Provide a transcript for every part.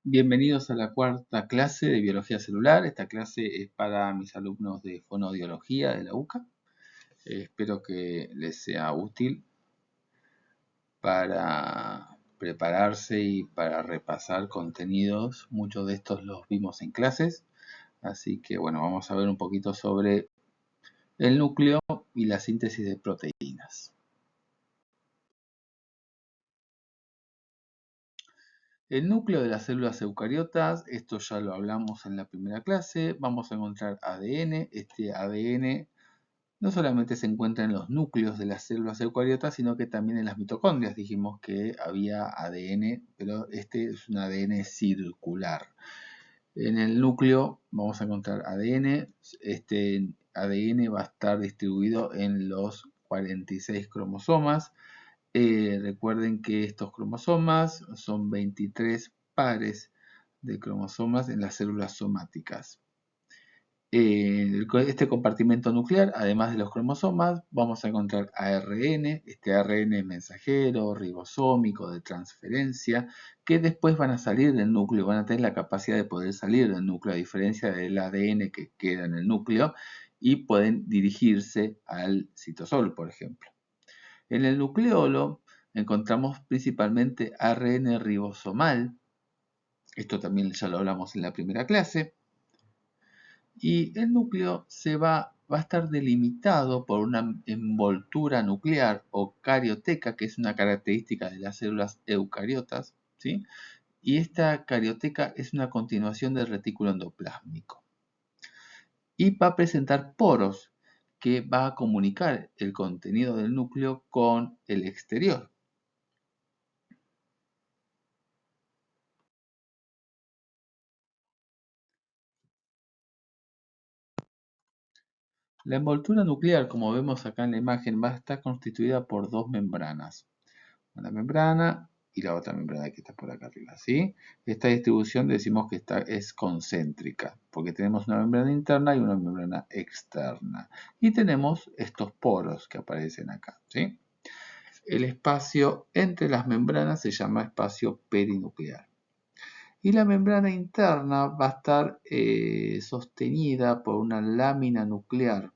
Bienvenidos a la cuarta clase de biología celular. Esta clase es para mis alumnos de fonoaudiología de la UCA. Espero que les sea útil para prepararse y para repasar contenidos. Muchos de estos los vimos en clases. Así que bueno, vamos a ver un poquito sobre el núcleo y la síntesis de proteínas. El núcleo de las células eucariotas, esto ya lo hablamos en la primera clase. Vamos a encontrar ADN. Este ADN no solamente se encuentra en los núcleos de las células eucariotas, sino que también en las mitocondrias. Dijimos que había ADN, pero este es un ADN circular. En el núcleo vamos a encontrar ADN. Este ADN va a estar distribuido en los 46 cromosomas. Recuerden que estos cromosomas son 23 pares de cromosomas en las células somáticas. Este compartimento nuclear, además de los cromosomas, vamos a encontrar ARN, este ARN mensajero, ribosómico, de transferencia, que después van a salir del núcleo, van a tener la capacidad de poder salir del núcleo, a diferencia del ADN que queda en el núcleo, y pueden dirigirse al citosol, por ejemplo. En el nucleolo encontramos principalmente ARN ribosomal, esto también ya lo hablamos en la primera clase, y el núcleo va a estar delimitado por una envoltura nuclear o carioteca, que es una característica de las células eucariotas, ¿sí? Y esta carioteca es una continuación del retículo endoplásmico. Y va a presentar poros que va a comunicar el contenido del núcleo con el exterior. La envoltura nuclear, como vemos acá en la imagen, va a estar constituida por dos membranas. Una membrana y la otra membrana que está por acá arriba, ¿sí? Esta distribución decimos que es concéntrica, porque tenemos una membrana interna y una membrana externa. Y tenemos estos poros que aparecen acá, ¿sí? El espacio entre las membranas se llama espacio perinuclear. Y la membrana interna va a estar sostenida por una lámina nuclear,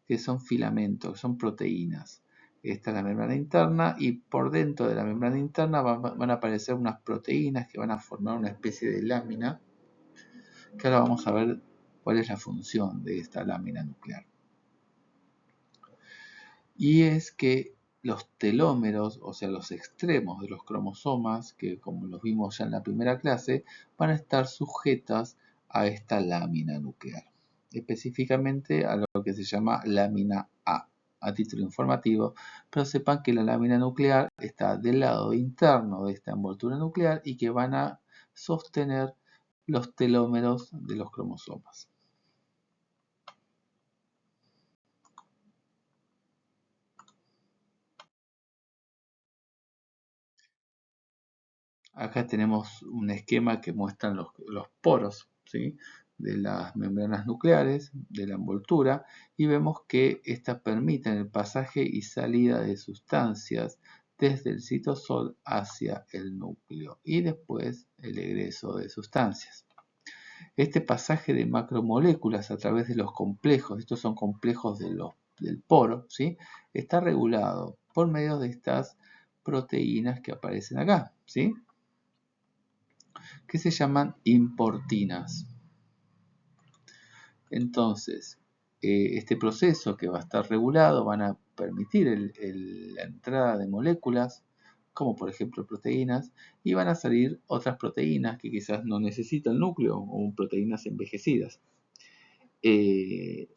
que son filamentos, son proteínas. Esta es la membrana interna y por dentro de la membrana interna van a aparecer unas proteínas que van a formar una especie de lámina, que ahora vamos a ver cuál es la función de esta lámina nuclear. Y es que los telómeros, o sea, los extremos de los cromosomas, que como los vimos ya en la primera clase, van a estar sujetas a esta lámina nuclear, específicamente a lo que se llama lámina a título informativo, pero sepan que la lámina nuclear está del lado interno de esta envoltura nuclear y que van a sostener los telómeros de los cromosomas. Acá tenemos un esquema que muestra los poros, ¿sí?, de las membranas nucleares, de la envoltura, y vemos que estas permiten el pasaje y salida de sustancias desde el citosol hacia el núcleo y después el egreso de sustancias. Este pasaje de macromoléculas a través de los complejos, estos son complejos del poro, ¿sí?, está regulado por medio de estas proteínas que aparecen acá, ¿sí?, que se llaman importinas. Entonces, este proceso que va a estar regulado van a permitir la entrada de moléculas, como por ejemplo proteínas, y van a salir otras proteínas que quizás no necesita el núcleo, o proteínas envejecidas. Y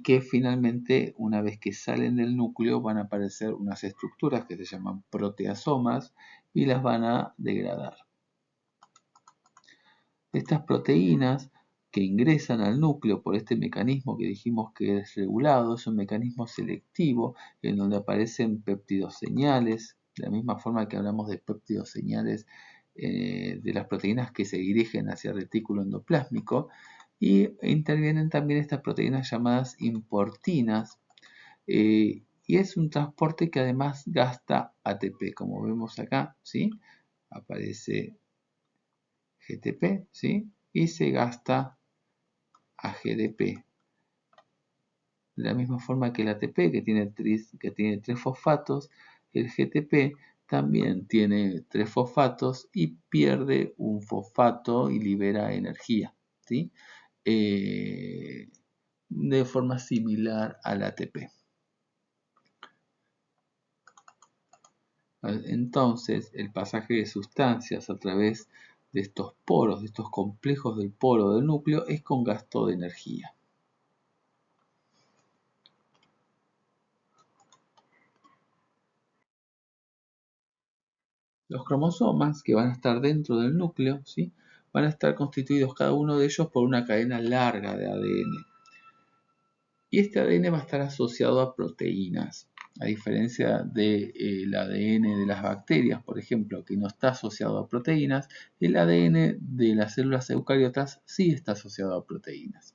que finalmente, una vez que salen del núcleo, van a aparecer unas estructuras que se llaman proteasomas y las van a degradar. Estas proteínas que ingresan al núcleo por este mecanismo que dijimos que es regulado, es un mecanismo selectivo en donde aparecen péptidoseñales, de la misma forma que hablamos de péptidoseñales de las proteínas que se dirigen hacia el retículo endoplásmico, y intervienen también estas proteínas llamadas importinas, y es un transporte que además gasta ATP, como vemos acá, ¿sí? Aparece GTP, ¿sí? Y se gasta a GDP. De la misma forma que el ATP, que tiene tres fosfatos, el GTP también tiene tres fosfatos y pierde un fosfato y libera energía, ¿sí? De forma similar al ATP. Entonces, el pasaje de sustancias a través de estos poros, de estos complejos del poro del núcleo, es con gasto de energía. Los cromosomas que van a estar dentro del núcleo, ¿sí? Van a estar constituidos cada uno de ellos por una cadena larga de ADN. Y este ADN va a estar asociado a proteínas, a diferencia del ADN de las bacterias, por ejemplo, que no está asociado a proteínas, el ADN de las células eucariotas sí está asociado a proteínas.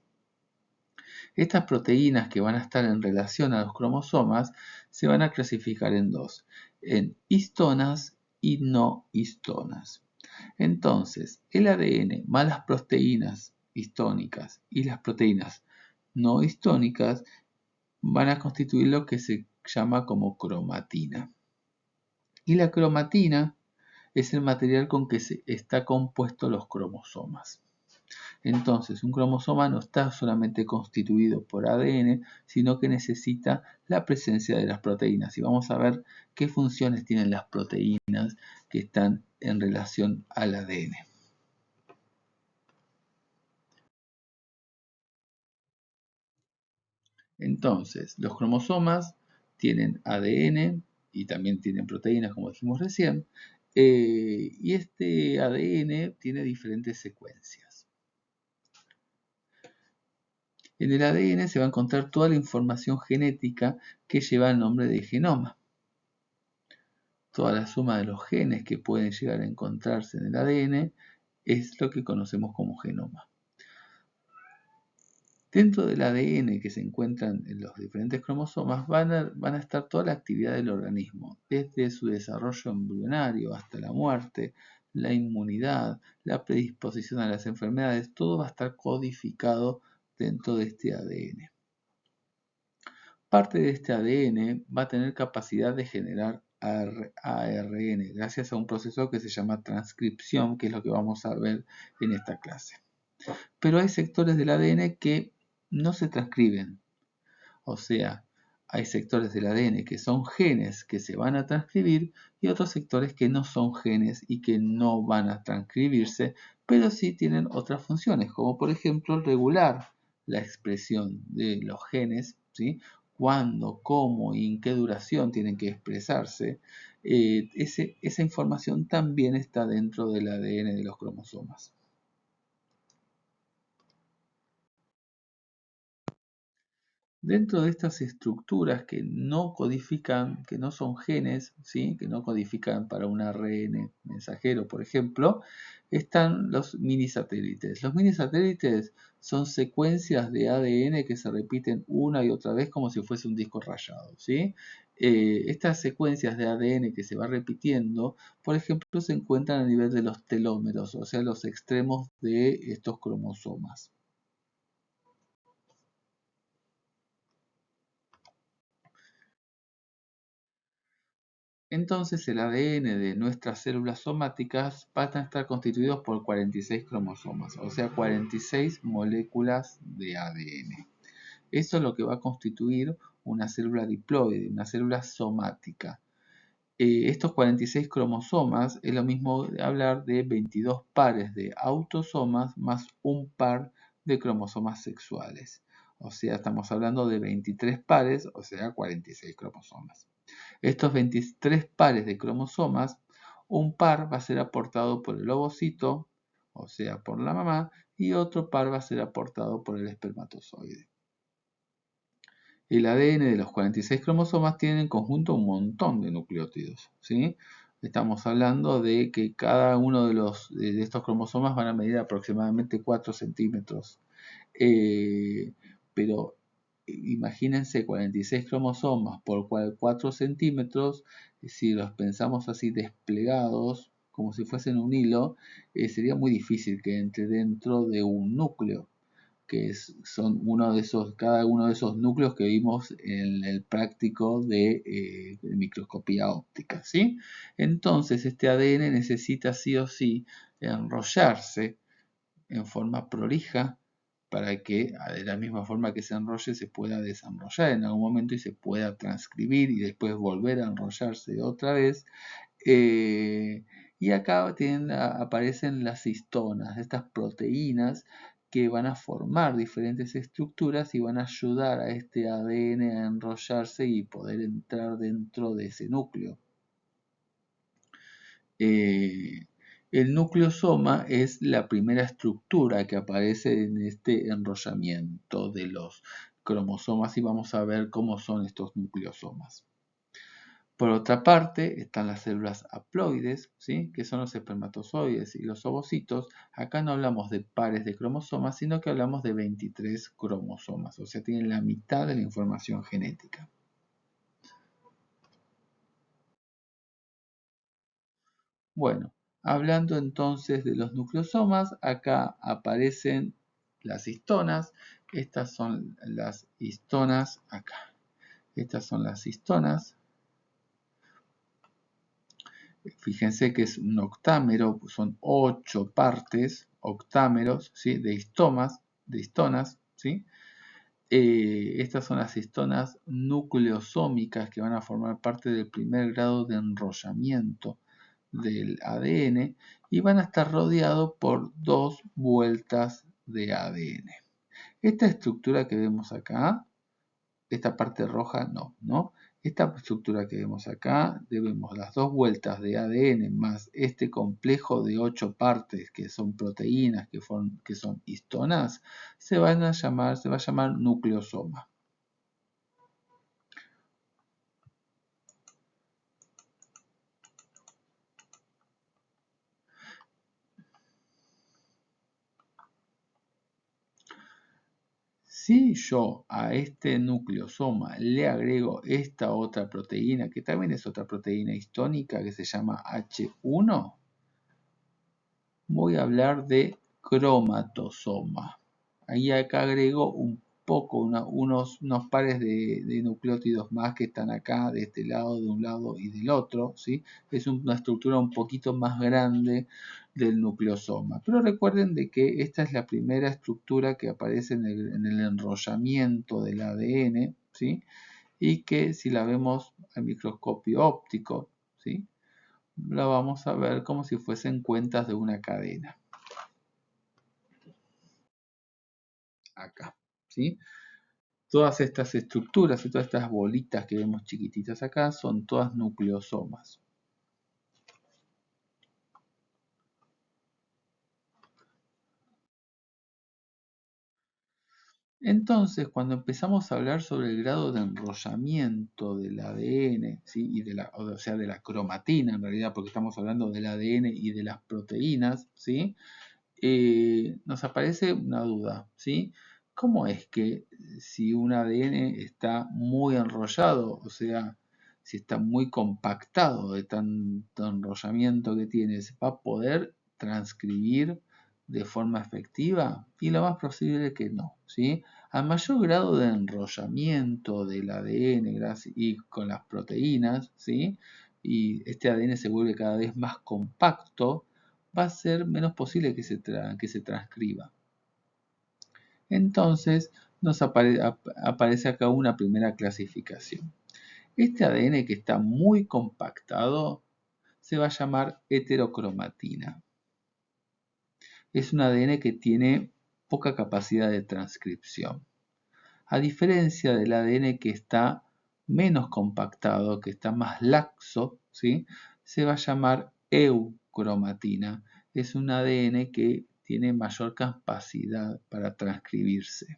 Estas proteínas que van a estar en relación a los cromosomas se van a clasificar en dos, en histonas y no histonas. Entonces, el ADN más las proteínas histónicas y las proteínas no histónicas van a constituir lo que se llama como cromatina. Y la cromatina es el material con que está compuesto los cromosomas. Entonces, un cromosoma no está solamente constituido por ADN, sino que necesita la presencia de las proteínas. Y vamos a ver qué funciones tienen las proteínas que están en relación al ADN. Entonces, los cromosomas tienen ADN y también tienen proteínas, como dijimos recién, y este ADN tiene diferentes secuencias. En el ADN se va a encontrar toda la información genética que lleva el nombre de genoma. Toda la suma de los genes que pueden llegar a encontrarse en el ADN es lo que conocemos como genoma. Dentro del ADN que se encuentran en los diferentes cromosomas van a estar toda la actividad del organismo, desde su desarrollo embrionario hasta la muerte, la inmunidad, la predisposición a las enfermedades, todo va a estar codificado dentro de este ADN. Parte de este ADN va a tener capacidad de generar ARN gracias a un proceso que se llama transcripción, que es lo que vamos a ver en esta clase. Pero hay sectores del ADN que no se transcriben. O sea, hay sectores del ADN que son genes que se van a transcribir y otros sectores que no son genes y que no van a transcribirse, pero sí tienen otras funciones, como por ejemplo regular la expresión de los genes, ¿sí? Cuándo, cómo y en qué duración tienen que expresarse. Esa información también está dentro del ADN de los cromosomas. Dentro de estas estructuras que no codifican, que no son genes, ¿sí? Que no codifican para un ARN mensajero, por ejemplo, están los minisatélites. Los minisatélites son secuencias de ADN que se repiten una y otra vez como si fuese un disco rayado, ¿sí? Estas secuencias de ADN que se va repitiendo, por ejemplo, se encuentran a nivel de los telómeros, o sea, los extremos de estos cromosomas. Entonces el ADN de nuestras células somáticas van a estar constituidos por 46 cromosomas, o sea, 46 moléculas de ADN. Eso es lo que va a constituir una célula diploide, una célula somática. Estos 46 cromosomas es lo mismo de hablar de 22 pares de autosomas más un par de cromosomas sexuales. O sea, estamos hablando de 23 pares, o sea, 46 cromosomas. Estos 23 pares de cromosomas, un par va a ser aportado por el ovocito, o sea, por la mamá, y otro par va a ser aportado por el espermatozoide. El ADN de los 46 cromosomas tiene en conjunto un montón de nucleótidos, ¿sí? Estamos hablando de que cada uno de estos cromosomas van a medir aproximadamente 4 centímetros. Pero imagínense 46 cromosomas por 4 centímetros, si los pensamos así desplegados, como si fuesen un hilo, sería muy difícil que entre dentro de un núcleo, que son cada uno de esos núcleos que vimos en el práctico de microscopía óptica, ¿sí? Entonces este ADN necesita sí o sí enrollarse en forma prolija para que de la misma forma que se enrolle se pueda desenrollar en algún momento y se pueda transcribir y después volver a enrollarse otra vez. Y acá aparecen las histonas, estas proteínas que van a formar diferentes estructuras y van a ayudar a este ADN a enrollarse y poder entrar dentro de ese núcleo. El nucleosoma es la primera estructura que aparece en este enrollamiento de los cromosomas y vamos a ver cómo son estos nucleosomas. Por otra parte, están las células haploides, ¿sí? Que son los espermatozoides y los ovocitos. Acá no hablamos de pares de cromosomas, sino que hablamos de 23 cromosomas, o sea, tienen la mitad de la información genética. Bueno, hablando entonces de los nucleosomas, acá aparecen las histonas. Estas son las histonas acá. Estas son las histonas. Fíjense que es un octámero, son 8 partes, octámeros, ¿sí? de histonas, ¿sí? Estas son las histonas nucleosómicas que van a formar parte del primer grado de enrollamiento del ADN y van a estar rodeados por 2 vueltas de ADN. Esta estructura que vemos acá, esta parte roja no. Esta estructura que vemos acá, debemos las 2 vueltas de ADN más este complejo de 8 partes que son proteínas, que son histonas, se va a llamar nucleosoma. Si yo a este nucleosoma le agrego esta otra proteína, que también es otra proteína histónica que se llama H1, voy a hablar de cromatosoma. Ahí acá agrego un poco, unos pares de nucleótidos más que están acá, de este lado, de un lado y del otro, ¿sí? Es una estructura un poquito más grande del nucleosoma. Pero recuerden de que esta es la primera estructura que aparece en el enrollamiento del ADN, ¿sí? Y que si la vemos al microscopio óptico, ¿sí? La vamos a ver como si fuesen cuentas de una cadena. Acá, ¿sí? Todas estas estructuras y todas estas bolitas que vemos chiquititas acá son todas nucleosomas. Entonces, cuando empezamos a hablar sobre el grado de enrollamiento del ADN, ¿sí? Y de la cromatina en realidad, porque estamos hablando del ADN y de las proteínas, ¿sí? Nos aparece una duda, ¿sí? ¿Cómo es que si un ADN está muy enrollado, o sea, si está muy compactado de tanto enrollamiento que tiene, ¿se va a poder transcribir de forma efectiva? Y lo más posible es que no, ¿sí? A mayor grado de enrollamiento del ADN y con las proteínas, ¿sí? Y este ADN se vuelve cada vez más compacto, va a ser menos posible que se transcriba. Entonces nos aparece acá una primera clasificación. Este ADN que está muy compactado se va a llamar heterocromatina. Es un ADN que tiene poca capacidad de transcripción. A diferencia del ADN que está menos compactado, que está más laxo, ¿sí? Se va a llamar eucromatina. Es un ADN que tiene mayor capacidad para transcribirse.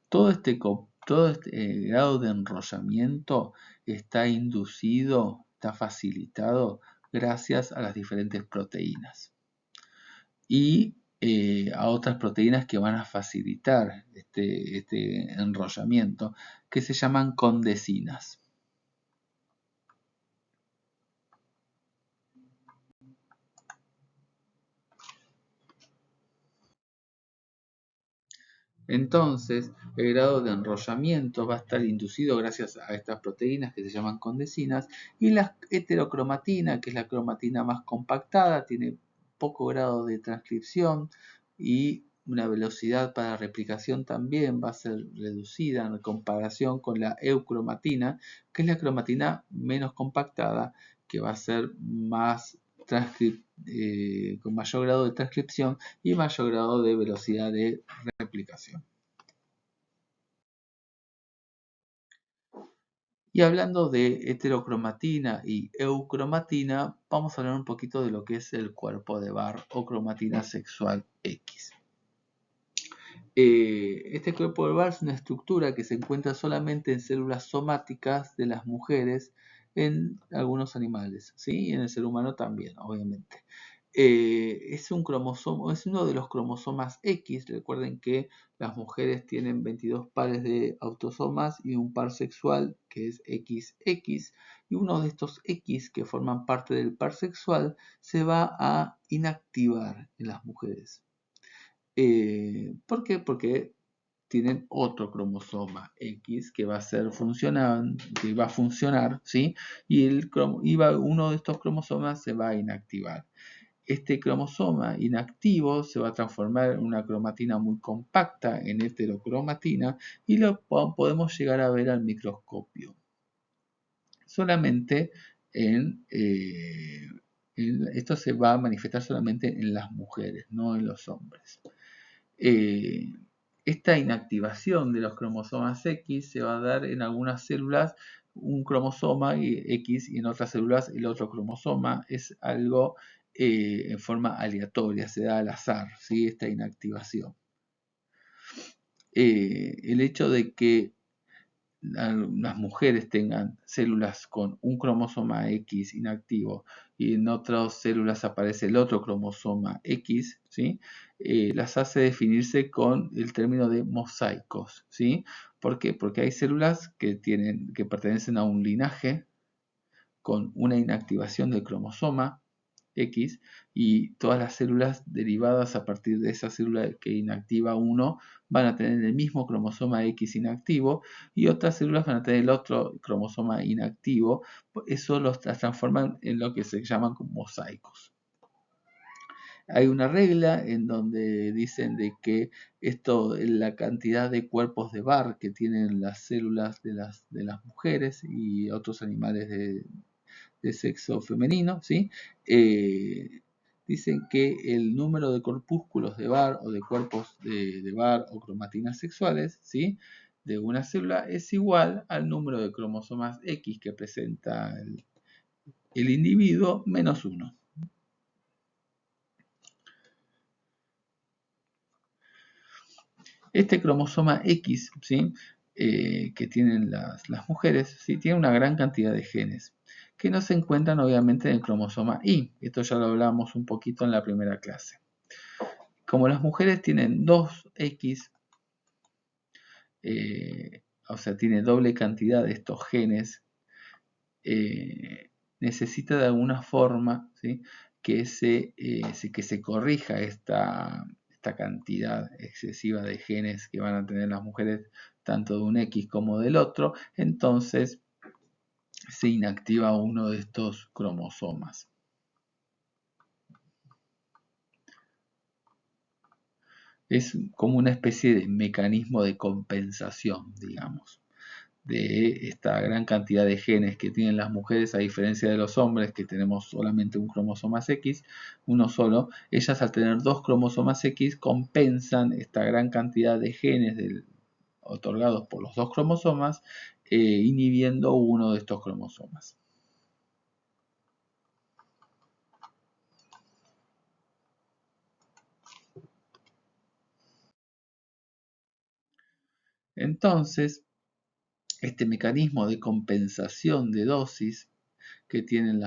Todo este grado de enrollamiento está inducido, está facilitado gracias a las diferentes proteínas y a otras proteínas que van a facilitar este enrollamiento, que se llaman condecinas. Entonces, el grado de enrollamiento va a estar inducido gracias a estas proteínas que se llaman condesinas, y la heterocromatina, que es la cromatina más compactada, tiene poco grado de transcripción y una velocidad para replicación también va a ser reducida en comparación con la eucromatina, que es la cromatina menos compactada, que va a ser más con mayor grado de transcripción y mayor grado de velocidad de replicación. Y hablando de heterocromatina y eucromatina, vamos a hablar un poquito de lo que es el cuerpo de Barr o cromatina sexual X. Este cuerpo de Barr es una estructura que se encuentra solamente en células somáticas de las mujeres en algunos animales, ¿sí? Y en el ser humano también, obviamente. Es un cromosoma, es uno de los cromosomas X. Recuerden que las mujeres tienen 22 pares de autosomas y un par sexual que es XX, y uno de estos X que forman parte del par sexual se va a inactivar en las mujeres. ¿Por qué? Porque tienen otro cromosoma X que va a ser que va a funcionar, ¿sí? Y uno de estos cromosomas se va a inactivar. Este cromosoma inactivo se va a transformar en una cromatina muy compacta, en heterocromatina, y lo podemos llegar a ver al microscopio. Solamente esto se va a manifestar solamente en las mujeres, no en los hombres. Esta inactivación de los cromosomas X se va a dar en algunas células un cromosoma X y en otras células el otro cromosoma. Es algo en forma aleatoria, se da al azar, ¿sí? Esta inactivación. El hecho de que las mujeres tengan células con un cromosoma X inactivo y en otras células aparece el otro cromosoma X, ¿sí? Las hace definirse con el término de mosaicos, ¿sí? ¿Por qué? Porque hay células que pertenecen a un linaje con una inactivación del cromosoma X, y todas las células derivadas a partir de esa célula que inactiva uno van a tener el mismo cromosoma X inactivo, y otras células van a tener el otro cromosoma inactivo. Eso las transforman en lo que se llaman mosaicos. Hay una regla en donde dicen de que la cantidad de cuerpos de Barr que tienen las células de las mujeres y otros animales de sexo femenino, ¿sí? Dicen que el número de corpúsculos de Barr o de cuerpos de Barr o cromatinas sexuales, ¿sí? De una célula es igual al número de cromosomas X que presenta el individuo menos 1. Este cromosoma X, ¿sí? Que tienen las mujeres, ¿sí? Tiene una gran cantidad de genes que no se encuentran obviamente en el cromosoma Y. Esto ya lo hablamos un poquito en la primera clase. Como las mujeres tienen 2X, o sea, tiene doble cantidad de estos genes, necesita de alguna forma, ¿sí? que se corrija esta cantidad excesiva de genes que van a tener las mujeres, tanto de un X como del otro. Entonces se inactiva uno de estos cromosomas. Es como una especie de mecanismo de compensación, digamos, de esta gran cantidad de genes que tienen las mujeres, a diferencia de los hombres que tenemos solamente un cromosoma X, uno solo. Ellas, al tener dos cromosomas X, compensan esta gran cantidad de genes otorgados por los dos cromosomas, inhibiendo uno de estos cromosomas. Entonces, este mecanismo de compensación de dosis que tienen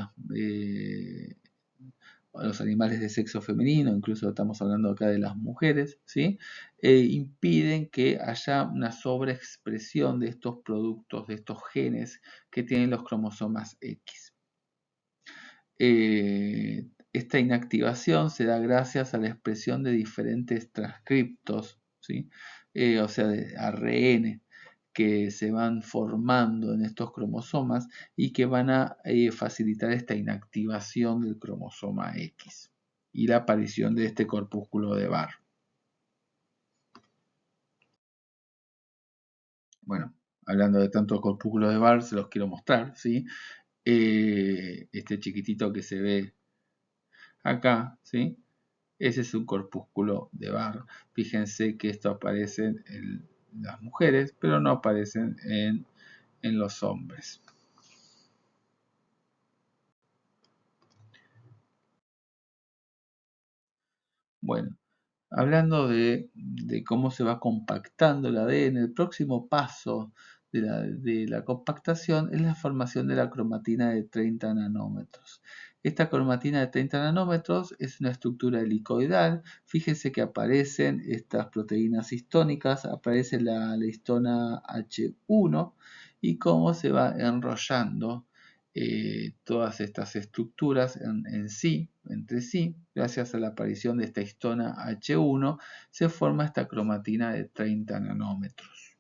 los animales de sexo femenino, incluso estamos hablando acá de las mujeres, ¿sí? Impiden que haya una sobreexpresión de estos productos, de estos genes que tienen los cromosomas X. Esta inactivación se da gracias a la expresión de diferentes transcriptos, ¿sí? o sea, de ARN, que se van formando en estos cromosomas y que van a facilitar esta inactivación del cromosoma X y la aparición de este corpúsculo de Barr. Bueno, hablando de tanto corpúsculo de Barr, se los quiero mostrar, ¿sí? Este chiquitito que se ve acá, ¿sí? Ese es un corpúsculo de Barr. Fíjense que esto aparece en las mujeres, pero no aparecen en los hombres. Bueno, hablando de cómo se va compactando el ADN, el próximo paso de la compactación es la formación de la cromatina de 30 nanómetros. Esta cromatina de 30 nanómetros es una estructura helicoidal. Fíjense que aparecen estas proteínas histónicas, aparece la histona H1 y cómo se va enrollando todas estas estructuras entre sí, gracias a la aparición de esta histona H1, se forma esta cromatina de 30 nanómetros.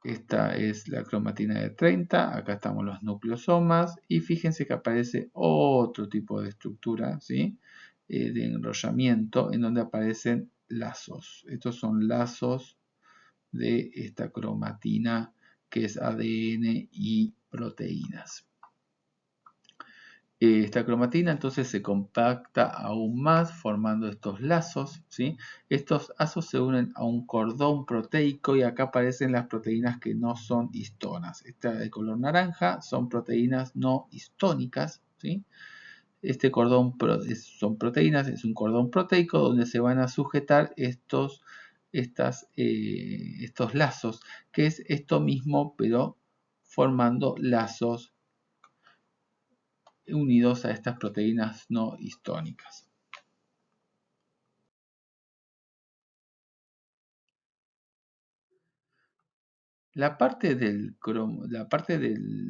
Esta es la cromatina de 30, acá estamos los nucleosomas y fíjense que aparece otro tipo de estructura, ¿sí? De enrollamiento en donde aparecen lazos. Estos son lazos de esta cromatina que es ADN y proteínas. Esta cromatina entonces se compacta aún más formando estos lazos, ¿sí? Estos lazos se unen a un cordón proteico y acá aparecen las proteínas que no son histonas. Esta de color naranja son proteínas no histónicas, ¿sí? Este cordón son proteínas, es un cordón proteico donde se van a sujetar estos lazos, que es esto mismo, pero formando lazos unidos a estas proteínas no histónicas. La parte del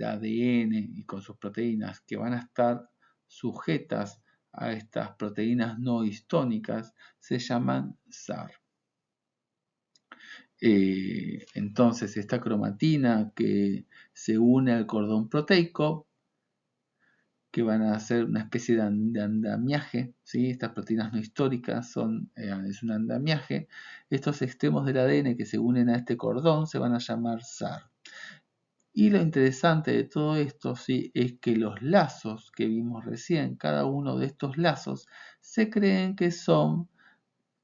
ADN y con sus proteínas que van a estar sujetas a estas proteínas no histónicas se llaman SAR. Entonces esta cromatina que se une al cordón proteico, que van a hacer una especie de andamiaje, ¿sí? Estas proteínas no históricas es un andamiaje. Estos extremos del ADN que se unen a este cordón se van a llamar SAR. Y lo interesante de todo esto, ¿sí? Es que los lazos que vimos recién, cada uno de estos lazos, se creen que son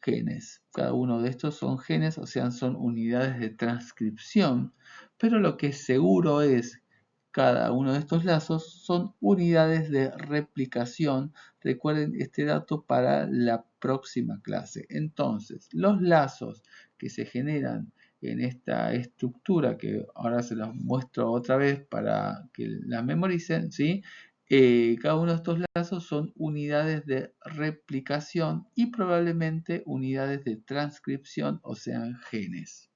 genes. Cada uno de estos son genes, o sea, son unidades de transcripción, pero lo que es seguro es cada uno de estos lazos son unidades de replicación. Recuerden este dato para la próxima clase. Entonces, los lazos que se generan en esta estructura, que ahora se los muestro otra vez para que la memoricen, ¿sí? Cada uno de estos lazos son unidades de replicación y probablemente unidades de transcripción, o sean genes.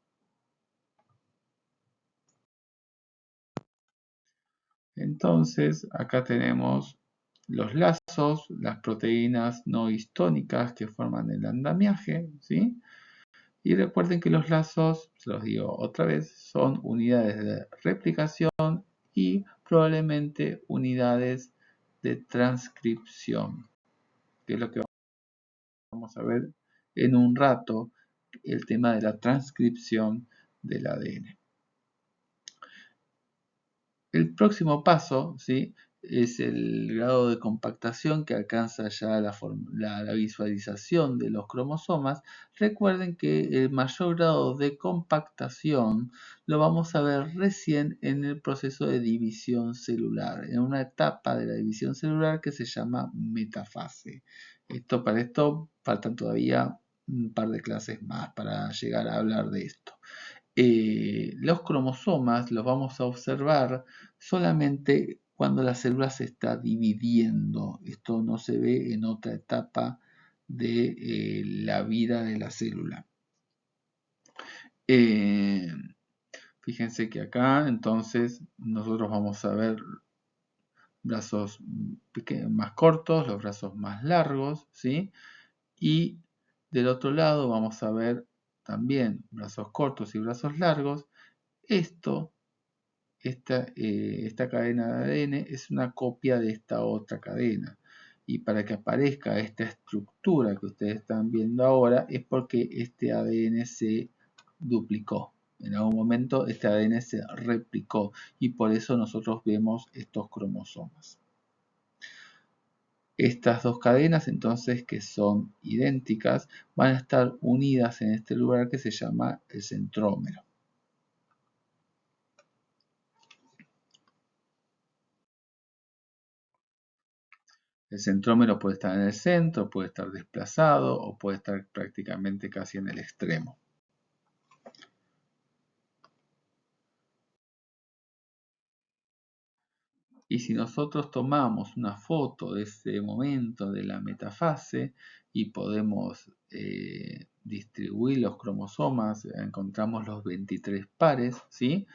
Entonces, acá tenemos los lazos, las proteínas no histónicas que forman el andamiaje, ¿sí? Y recuerden que los lazos, se los digo otra vez, son unidades de replicación y probablemente unidades de transcripción, que es lo que vamos a ver en un rato, el tema de la transcripción del ADN. El próximo paso, ¿sí? Es el grado de compactación que alcanza ya la visualización de los cromosomas. Recuerden que el mayor grado de compactación lo vamos a ver recién en el proceso de división celular, en una etapa de la división celular que se llama metafase. Para esto faltan todavía un par de clases más para llegar a hablar de esto. Los cromosomas los vamos a observar solamente cuando la célula se está dividiendo. Esto no se ve en otra etapa de la vida de la célula. Fíjense que acá entonces nosotros vamos a ver brazos más cortos, los brazos más largos, ¿sí? Y del otro lado vamos a ver también brazos cortos y brazos largos. Esta cadena de ADN es una copia de esta otra cadena. Y para que aparezca esta estructura que ustedes están viendo ahora es porque este ADN se duplicó. En algún momento este ADN se replicó y por eso nosotros vemos estos cromosomas. Estas dos cadenas, entonces, que son idénticas, van a estar unidas en este lugar que se llama el centrómero. El centrómero puede estar en el centro, puede estar desplazado o puede estar prácticamente casi en el extremo. Y si nosotros tomamos una foto de ese momento de la metafase y podemos distribuir los cromosomas, encontramos los 23 pares, ¿sí?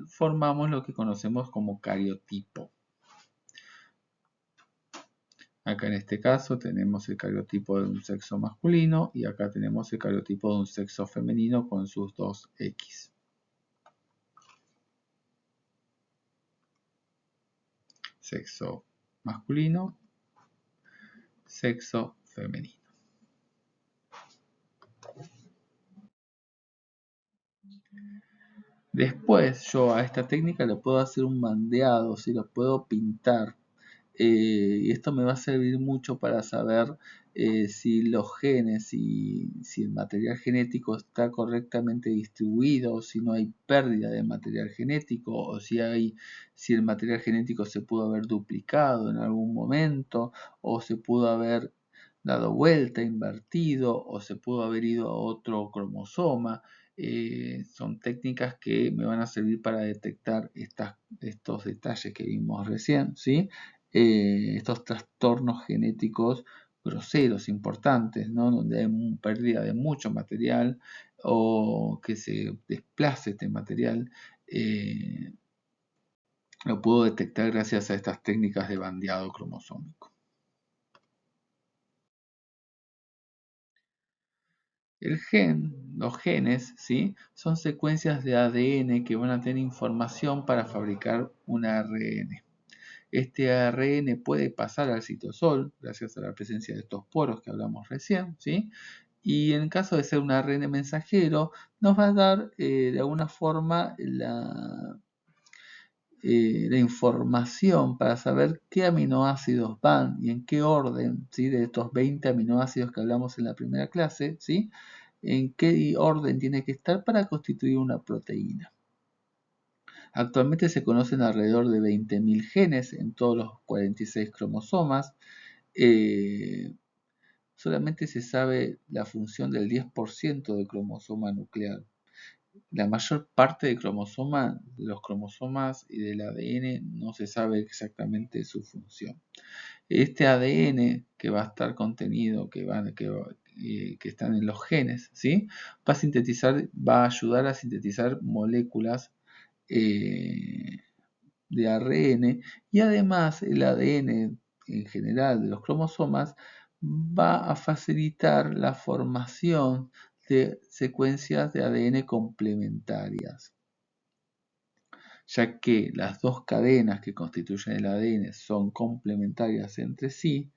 Formamos lo que conocemos como cariotipo. Acá en este caso tenemos el cariotipo de un sexo masculino y acá tenemos el cariotipo de un sexo femenino con sus dos X. Sexo masculino, sexo femenino. Después yo a esta técnica le puedo hacer un bandeado, ¿sí? Lo puedo pintar. Y esto me va a servir mucho para saber si los genes y si el material genético está correctamente distribuido, si no hay pérdida de material genético o si el material genético se pudo haber duplicado en algún momento o se pudo haber dado vuelta, invertido o se pudo haber ido a otro cromosoma. Son técnicas que me van a servir para detectar estos detalles que vimos recién, ¿sí? Estos trastornos genéticos groseros, importantes, ¿no? Donde hay pérdida de mucho material o que se desplace este material, lo puedo detectar gracias a estas técnicas de bandeado cromosómico. Los genes, ¿sí? Son secuencias de ADN que van a tener información para fabricar un ARN. Este ARN puede pasar al citosol gracias a la presencia de estos poros que hablamos recién, ¿sí? Y en caso de ser un ARN mensajero, nos va a dar de alguna forma la información para saber qué aminoácidos van y en qué orden, ¿sí? De estos 20 aminoácidos que hablamos en la primera clase, ¿sí? En qué orden tiene que estar para constituir una proteína. Actualmente se conocen alrededor de 20.000 genes en todos los 46 cromosomas. Solamente se sabe la función del 10% del cromosoma nuclear. La mayor parte de los cromosomas y del ADN no se sabe exactamente su función. Este ADN que va a estar contenido, que están en los genes, ¿sí? Va a ayudar a sintetizar moléculas de ARN y además el ADN en general de los cromosomas va a facilitar la formación de secuencias de ADN complementarias, ya que las dos cadenas que constituyen el ADN son complementarias entre sí.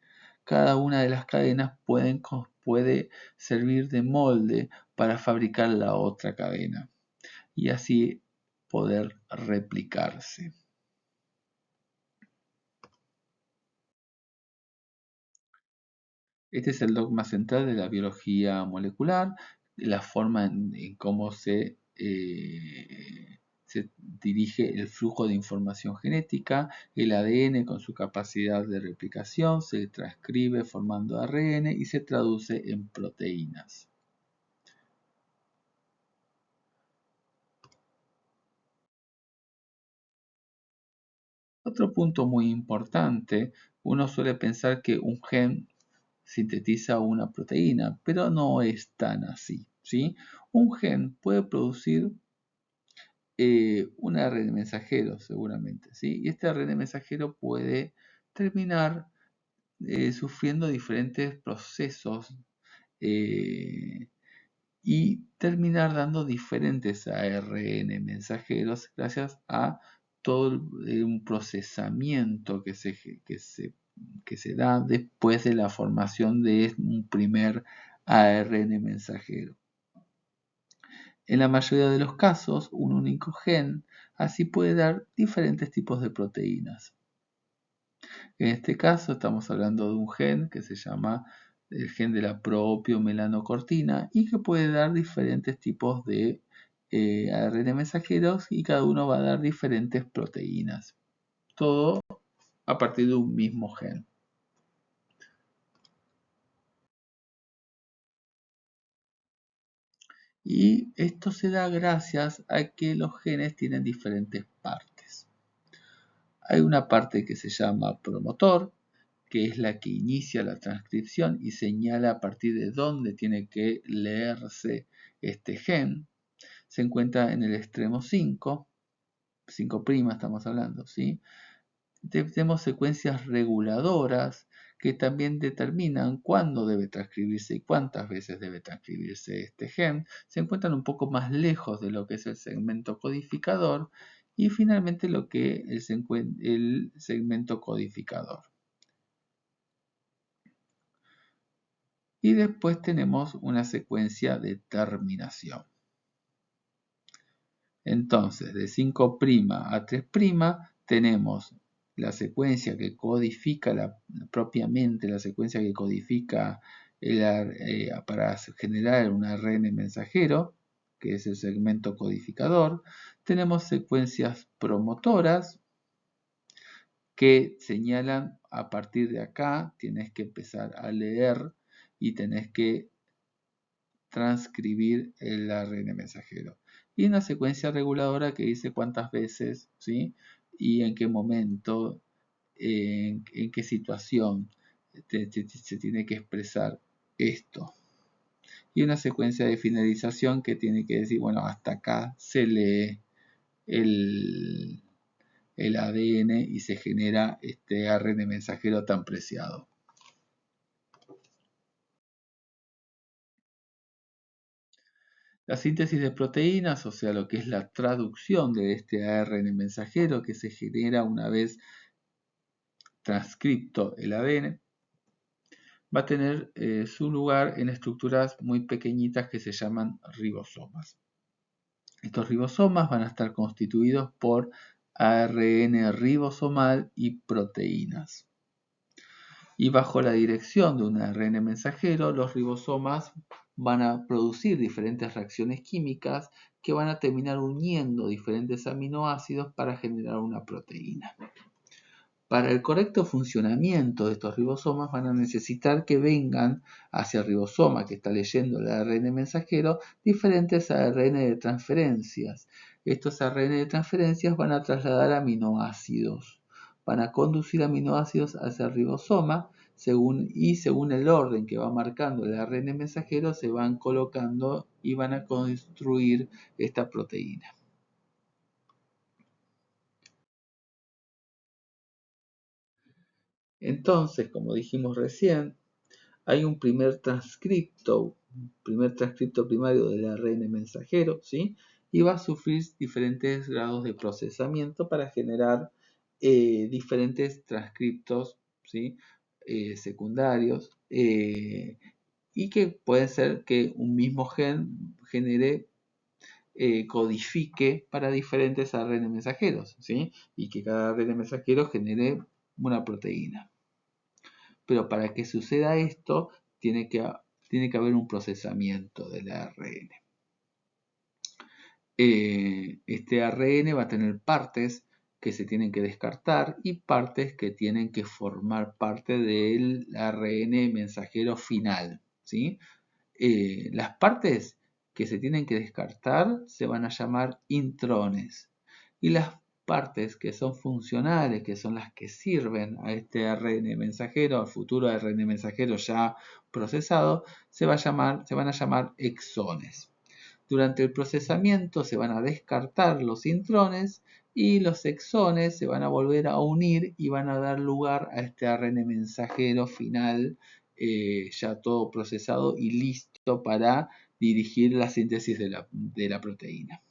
Cada una de las cadenas puede servir de molde para fabricar la otra cadena y así poder replicarse. Este es el dogma central de la biología molecular, la forma en cómo se dirige el flujo de información genética. El ADN, con su capacidad de replicación, se transcribe formando ARN y se traduce en proteínas. Otro punto muy importante, uno suele pensar que un gen sintetiza una proteína, pero no es tan así, ¿sí? Un gen puede producir un ARN mensajero seguramente, ¿sí? Y este ARN mensajero puede terminar sufriendo diferentes procesos y terminar dando diferentes ARN mensajeros gracias a todo un procesamiento que se da después de la formación de un primer ARN mensajero. En la mayoría de los casos, un único gen así puede dar diferentes tipos de proteínas. En este caso estamos hablando de un gen que se llama el gen de la proopiomelanocortina y que puede dar diferentes tipos de ARN mensajeros y cada uno va a dar diferentes proteínas. Todo a partir de un mismo gen. Y esto se da gracias a que los genes tienen diferentes partes. Hay una parte que se llama promotor, que es la que ' la transcripción y señala a partir de dónde tiene que leerse este gen. Se encuentra en el extremo 5 estamos hablando, ¿sí? Tenemos secuencias reguladoras que también determinan cuándo debe transcribirse y cuántas veces debe transcribirse este gen. Se encuentran un poco más lejos de lo que es el segmento codificador y finalmente lo que es el segmento codificador. Y después tenemos una secuencia de terminación. Entonces, de 5' a 3' tenemos la secuencia que codifica propiamente la secuencia que codifica para generar un ARN mensajero, que es el segmento codificador. Tenemos secuencias promotoras que señalan a partir de acá, tienes que empezar a leer y tenés que transcribir el ARN mensajero. Y una secuencia reguladora que dice cuántas veces, ¿sí? Y en qué momento, en qué situación se tiene que expresar esto. Y una secuencia de finalización que tiene que decir, bueno, hasta acá se lee el ADN y se genera este ARN mensajero tan preciado. La síntesis de proteínas, o sea, lo que es la traducción de este ARN mensajero que se genera una vez transcripto el ADN, va a tener su lugar en estructuras muy pequeñitas que se llaman ribosomas. Estos ribosomas van a estar constituidos por ARN ribosomal y proteínas. Y bajo la dirección de un ARN mensajero, los ribosomas van a producir diferentes reacciones químicas que van a terminar uniendo diferentes aminoácidos para generar una proteína. Para el correcto funcionamiento de estos ribosomas van a necesitar que vengan hacia el ribosoma que está leyendo el ARN mensajero diferentes ARN de transferencias. Estos ARN de transferencias van a trasladar aminoácidos, van a conducir aminoácidos hacia el ribosoma según el orden que va marcando el ARN mensajero se van colocando y van a construir esta proteína. Entonces, como dijimos recién, hay un primer transcripto primario del ARN mensajero, ¿sí? Y va a sufrir diferentes grados de procesamiento para generar diferentes transcriptos, ¿sí? Secundarios, y que puede ser que un mismo gen codifique para diferentes ARN mensajeros, ¿sí? Y que cada ARN mensajero genere una proteína. Pero para que suceda esto, tiene que haber un procesamiento del ARN. Este ARN va a tener partes que se tienen que descartar y partes que tienen que formar parte del ARN mensajero final, ¿sí? Las partes que se tienen que descartar se van a llamar intrones y las partes que son funcionales, que son las que sirven a este ARN mensajero, al futuro ARN mensajero ya procesado, se van a llamar exones. Durante el procesamiento se van a descartar los intrones y los exones se van a volver a unir y van a dar lugar a este ARN mensajero final, ya todo procesado y listo para dirigir la síntesis de la proteína.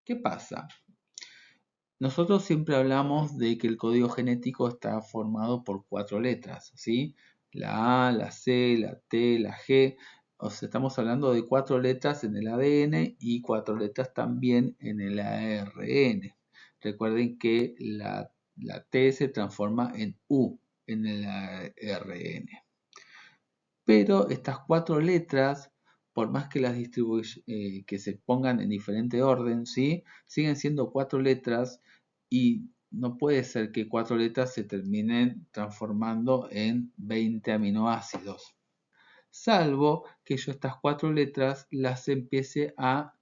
¿Qué pasa? Nosotros siempre hablamos de que el código genético está formado por 4 letras, ¿sí? La A, la C, la T, la G. O sea, estamos hablando de 4 letras en el ADN y 4 letras también en el ARN. Recuerden que la T se transforma en U en el ARN. Pero estas 4 letras, por más que las que se pongan en diferente orden, ¿sí? Siguen siendo 4 letras y no puede ser que 4 letras se terminen transformando en 20 aminoácidos, salvo que yo estas 4 letras las empiece a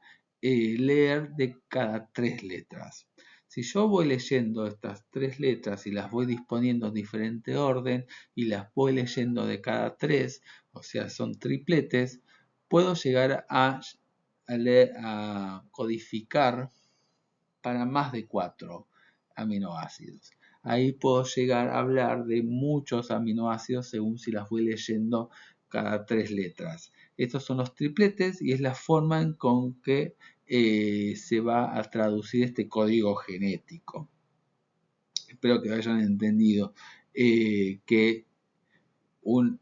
leer de cada 3 letras. Si yo voy leyendo estas 3 letras y las voy disponiendo en diferente orden y las voy leyendo de cada 3, o sea, son tripletes, puedo llegar a codificar para más de 4 aminoácidos. Ahí puedo llegar a hablar de muchos aminoácidos según si las voy leyendo cada 3 letras. Estos son los tripletes y es la forma en con que se va a traducir este código genético. Espero que hayan entendido que un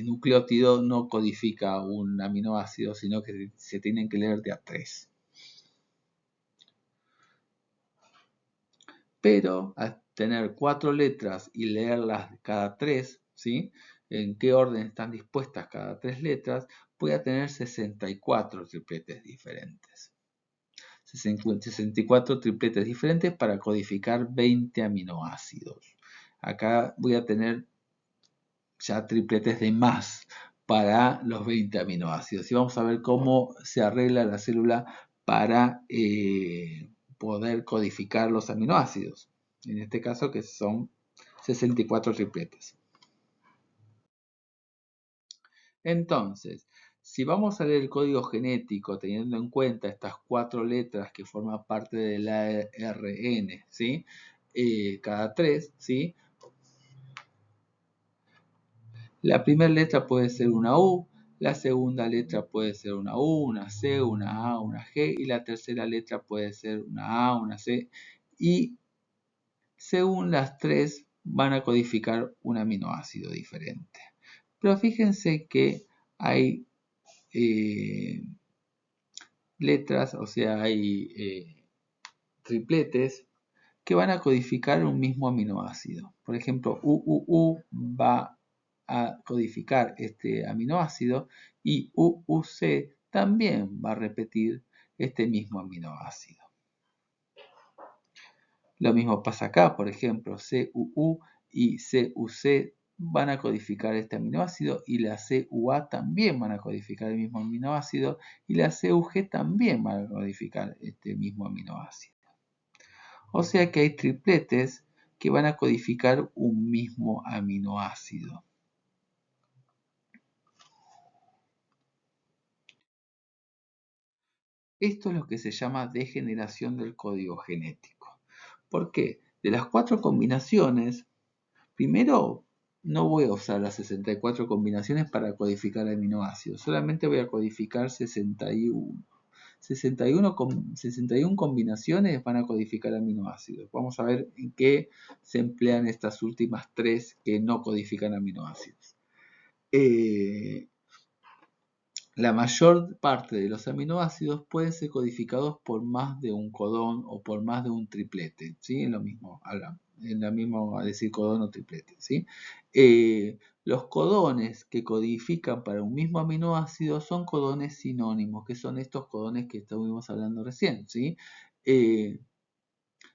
nucleótido no codifica un aminoácido, sino que se tienen que leer de a 3. Pero al tener 4 letras y leerlas cada 3, ¿sí? En qué orden están dispuestas cada 3 letras, voy a tener 64 tripletes diferentes. 64 tripletes diferentes para codificar 20 aminoácidos. Acá voy a tener ya tripletes de más para los 20 aminoácidos. Y vamos a ver cómo se arregla la célula para poder codificar los aminoácidos. En este caso que son 64 tripletes. Entonces, si vamos a leer el código genético teniendo en cuenta estas 4 letras que forman parte del ARN, ¿sí? Cada 3, ¿sí? La primera letra puede ser una U, la segunda letra puede ser una U, una C, una A, una G y la tercera letra puede ser una A, una C y según las 3 van a codificar un aminoácido diferente. Pero fíjense que hay letras, o sea, hay tripletes que van a codificar un mismo aminoácido. Por ejemplo, UUU va a codificar este aminoácido y UUC también va a repetir este mismo aminoácido. Lo mismo pasa acá, por ejemplo, CUU y CUC van a codificar este aminoácido y la CUA también van a codificar el mismo aminoácido y la CUG también van a codificar este mismo aminoácido. O sea que hay tripletes que van a codificar un mismo aminoácido. Esto es lo que se llama degeneración del código genético. ¿Por qué? De las 4 combinaciones, primero no voy a usar las 64 combinaciones para codificar aminoácidos, solamente voy a codificar 61. 61 combinaciones van a codificar aminoácidos. Vamos a ver en qué se emplean estas últimas 3 que no codifican aminoácidos. La mayor parte de los aminoácidos pueden ser codificados por más de un codón o por más de un triplete, ¿sí? En lo mismo, a decir codón o triplete, ¿sí? Los codones que codifican para un mismo aminoácido son codones sinónimos, que son estos codones que estuvimos hablando recién, ¿sí?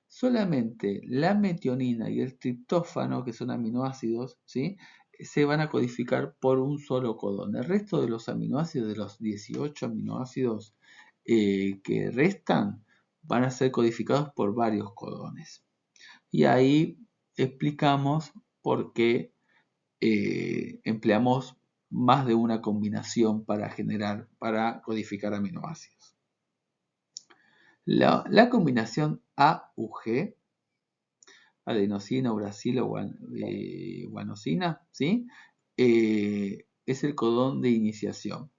Solamente la metionina y el triptófano, que son aminoácidos, ¿sí? Se van a codificar por un solo codón. El resto de los aminoácidos, de los 18 aminoácidos que restan, van a ser codificados por varios codones. Y ahí explicamos por qué empleamos más de una combinación para codificar aminoácidos. La combinación AUG, adenosina, uracilo, guanosina, ¿sí? Es el codón de iniciación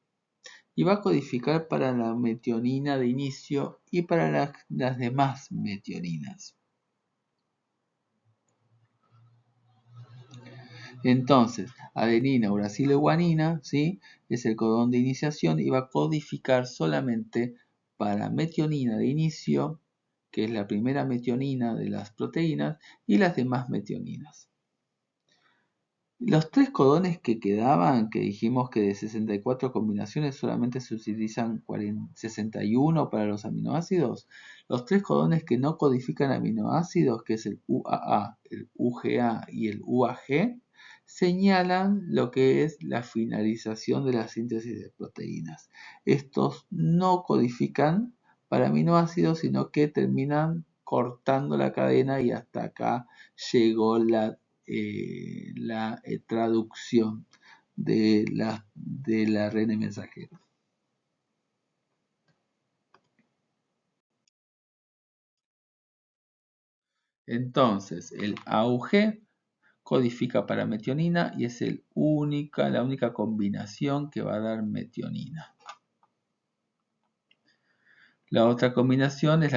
y va a codificar para la metionina de inicio y para las demás metioninas. Entonces, adenina, uracilo y guanina, ¿sí? Es el codón de iniciación y va a codificar solamente para metionina de inicio, que es la primera metionina de las proteínas, y las demás metioninas. Los 3 codones que quedaban, que dijimos que de 64 combinaciones solamente se utilizan 61 para los aminoácidos, los 3 codones que no codifican aminoácidos, que es el UAA, el UGA y el UAG, señalan lo que es la finalización de la síntesis de proteínas. Estos no codifican para aminoácidos, sino que terminan cortando la cadena y hasta acá llegó la traducción del ARN mensajero. Entonces, el AUG codifica para metionina y es la única combinación que va a dar metionina. La otra combinación es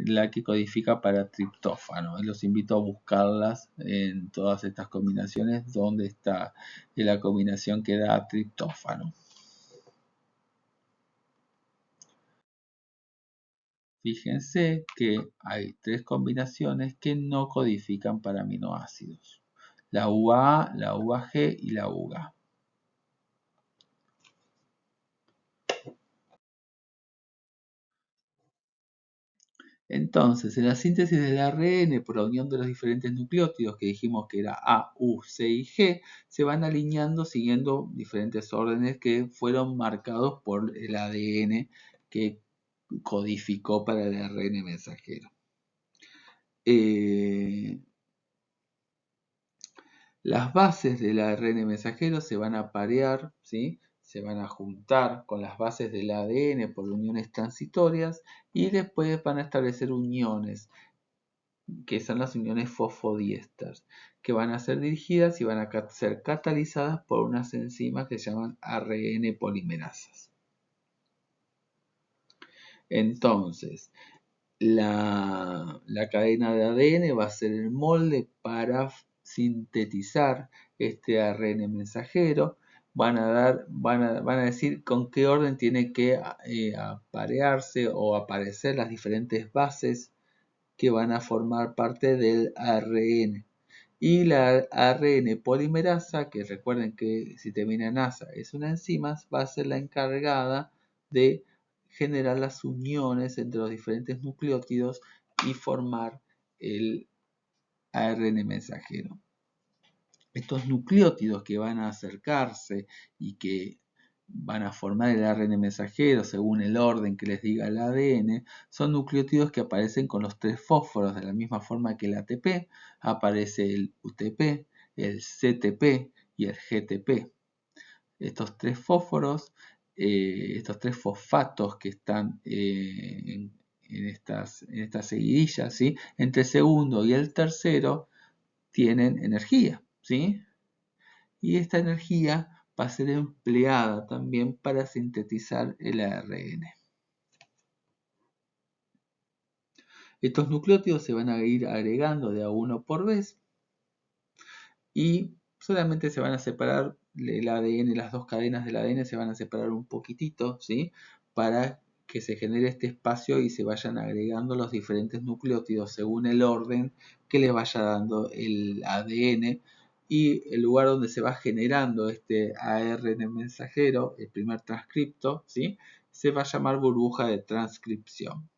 la que codifica para triptófano. Los invito a buscarlas en todas estas combinaciones donde está la combinación que da triptófano. Fíjense que hay 3 combinaciones que no codifican para aminoácidos. La UAA, la UAG y la UGA. Entonces, en la síntesis del ARN por la unión de los diferentes nucleótidos que dijimos que era A, U, C y G, se van alineando siguiendo diferentes órdenes que fueron marcados por el ADN que codificó para el ARN mensajero. Las bases del ARN mensajero se van a parear, ¿sí? Se van a juntar con las bases del ADN por uniones transitorias y después van a establecer uniones, que son las uniones fosfodiésteres, que van a ser dirigidas y van a ser catalizadas por unas enzimas que se llaman ARN polimerasas. Entonces, la cadena de ADN va a ser el molde para sintetizar este ARN mensajero. Van a decir con qué orden tiene que aparearse o aparecer las diferentes bases que van a formar parte del ARN. Y la ARN polimerasa, que recuerden que si termina en asa es una enzima, va a ser la encargada de generar las uniones entre los diferentes nucleótidos y formar el ARN mensajero. Estos nucleótidos que van a acercarse y que van a formar el ARN mensajero según el orden que les diga el ADN, son nucleótidos que aparecen con los 3 fósforos, de la misma forma que el ATP, aparece el UTP, el CTP y el GTP. Estos 3 fósforos, estos 3 fosfatos que están en estas seguidillas, ¿sí? Entre el segundo y el tercero tienen energía, ¿sí? Y esta energía va a ser empleada también para sintetizar el ARN. Estos nucleótidos se van a ir agregando de a uno por vez y solamente se van a separar el ADN, las dos cadenas del ADN se van a separar un poquitito, ¿sí? Para que se genere este espacio y se vayan agregando los diferentes nucleótidos según el orden que le vaya dando el ADN. Y el lugar donde se va generando este ARN mensajero, el primer transcripto, ¿sí? Se va a llamar burbuja de transcripción.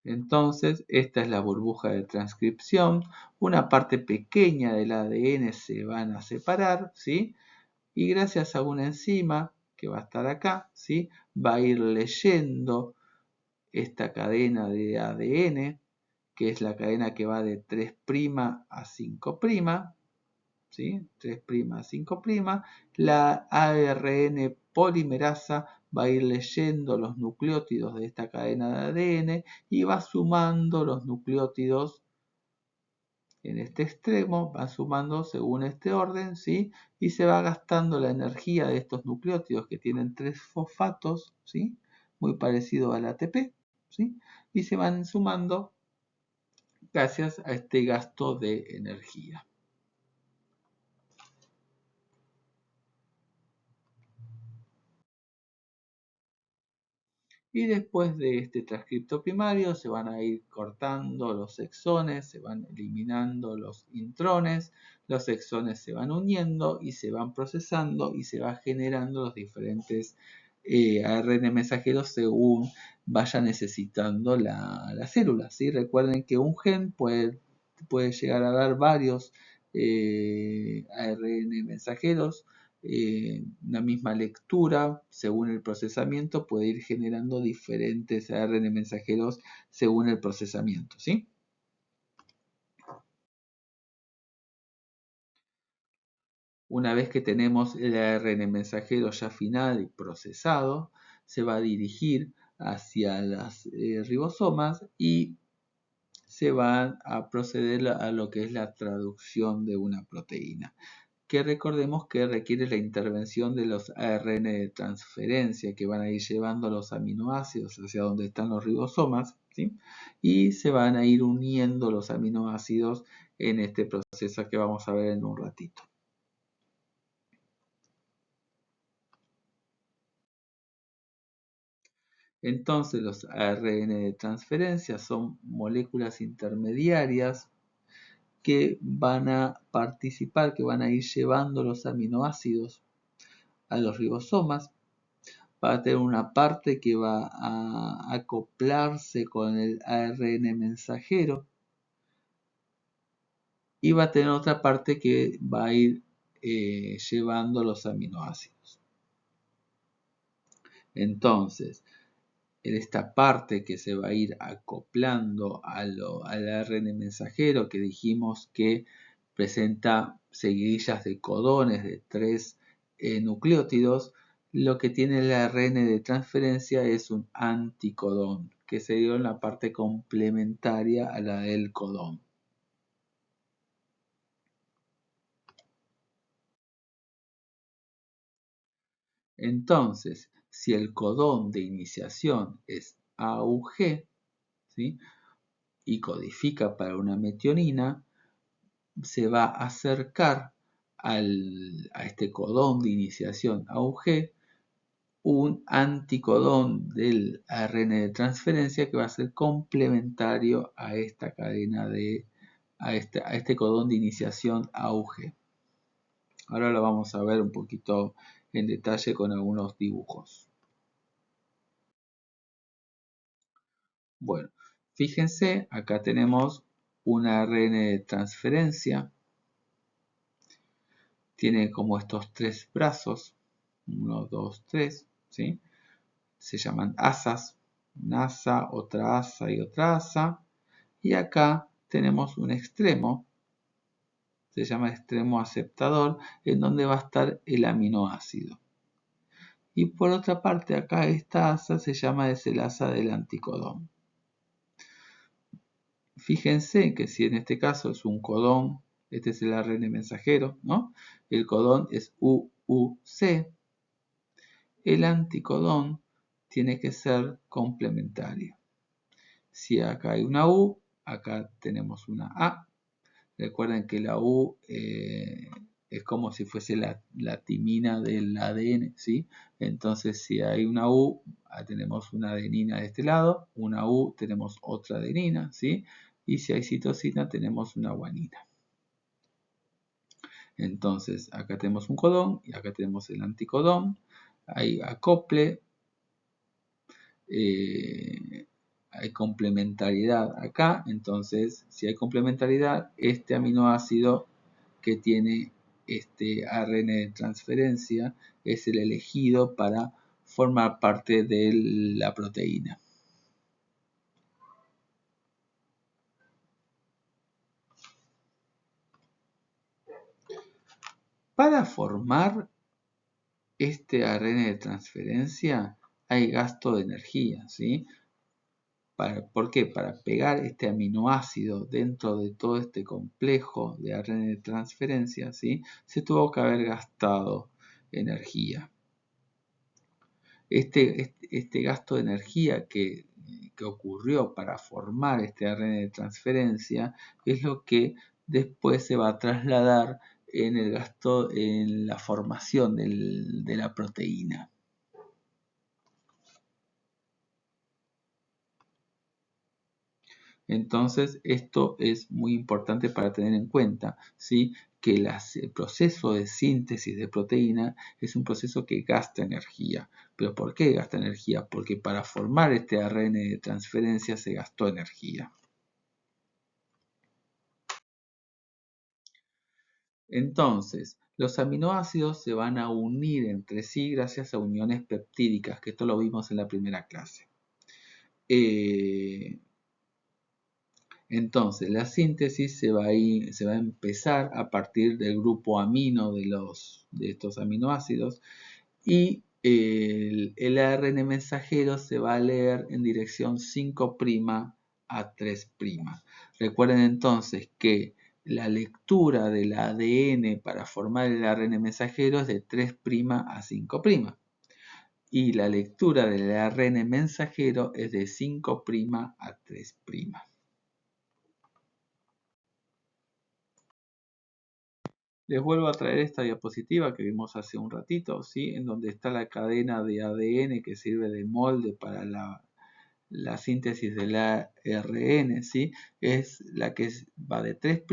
Entonces, esta es la burbuja de transcripción. Una parte pequeña del ADN se van a separar, ¿sí? Y gracias a una enzima que va a estar acá, ¿sí? Va a ir leyendo esta cadena de ADN, que es la cadena que va de 3' a 5', ¿sí? 3' a 5'. La ARN polimerasa va a ir leyendo los nucleótidos de esta cadena de ADN y va sumando los nucleótidos en este extremo, va sumando según este orden, ¿sí? Y se va gastando la energía de estos nucleótidos que tienen 3 fosfatos, ¿sí? Muy parecido al ATP, ¿sí? Y se van sumando gracias a este gasto de energía. Y después de este transcripto primario se van a ir cortando los exones, se van eliminando los intrones, los exones se van uniendo y se van procesando y se va generando los diferentes ARN mensajeros según vaya necesitando la célula, ¿sí? Recuerden que un gen puede llegar a dar varios ARN mensajeros. Una misma lectura, según el procesamiento, puede ir generando diferentes ARN mensajeros según el procesamiento, ¿sí? Una vez que tenemos el ARN mensajero ya final y procesado, se va a dirigir hacia las ribosomas y se va a proceder a lo que es la traducción de una proteína, que recordemos que requiere la intervención de los ARN de transferencia que van a ir llevando los aminoácidos hacia donde están los ribosomas, ¿sí? Y se van a ir uniendo los aminoácidos en este proceso que vamos a ver en un ratito. Entonces los ARN de transferencia son moléculas intermediarias que van a participar, que van a ir llevando los aminoácidos a los ribosomas. Va a tener una parte que va a acoplarse con el ARN mensajero y va a tener otra parte que va a ir llevando los aminoácidos. Entonces, en esta parte que se va a ir acoplando al ARN mensajero, que dijimos que presenta seguidillas de codones de 3 nucleótidos, lo que tiene el ARN de transferencia es un anticodón, que se dio en la parte complementaria a la del codón. Entonces, si el codón de iniciación es AUG, ¿sí? Y codifica para una metionina, se va a acercar a este codón de iniciación AUG un anticodón del ARN de transferencia que va a ser complementario a esta cadena a este codón de iniciación AUG. Ahora lo vamos a ver un poquito en detalle con algunos dibujos. Bueno, fíjense, acá tenemos un ARN de transferencia. Tiene como estos 3 brazos, 1, 2, 3, ¿sí? Se llaman asas, una asa, otra asa y otra asa. Y acá tenemos un extremo, se llama extremo aceptador, en donde va a estar el aminoácido. Y por otra parte, acá esta asa se llama el asa del anticodón. Fíjense que si en este caso es un codón, este es el ARN mensajero, ¿no? El codón es UUC. El anticodón tiene que ser complementario. Si acá hay una U, acá tenemos una A. Recuerden que la U es como si fuese la timina del ADN, ¿sí? Entonces, si hay una U, tenemos una adenina de este lado, una U, tenemos otra adenina, ¿sí? Y si hay citosina, tenemos una guanina. Entonces, acá tenemos un codón y acá tenemos el anticodón. Hay acople, hay complementariedad acá. Entonces, si hay complementariedad, este aminoácido que tiene este ARN de transferencia es el elegido para formar parte de la proteína. Para formar este ARN de transferencia hay gasto de energía, ¿sí? ¿Por qué? Para pegar este aminoácido dentro de todo este complejo de ARN de transferencia, ¿sí? Se tuvo que haber gastado energía. Este gasto de energía que ocurrió para formar este ARN de transferencia es lo que después se va a trasladar en el gasto en la formación de la proteína. Entonces, esto es muy importante para tener en cuenta, ¿sí? Que el proceso de síntesis de proteína es un proceso que gasta energía. ¿Pero por qué gasta energía? Porque para formar este ARN de transferencia se gastó energía. Entonces, los aminoácidos se van a unir entre sí gracias a uniones peptídicas, que esto lo vimos en la primera clase. Entonces, la síntesis se va a empezar a partir del grupo amino de estos aminoácidos y el ARN mensajero se va a leer en dirección 5' a 3'. Recuerden entonces que la lectura del ADN para formar el ARN mensajero es de 3' a 5'. Y la lectura del ARN mensajero es de 5' a 3'. Les vuelvo a traer esta diapositiva que vimos hace un ratito, ¿sí? En donde está la cadena de ADN que sirve de molde para la síntesis del ARN, ¿sí? Es la que va de 3'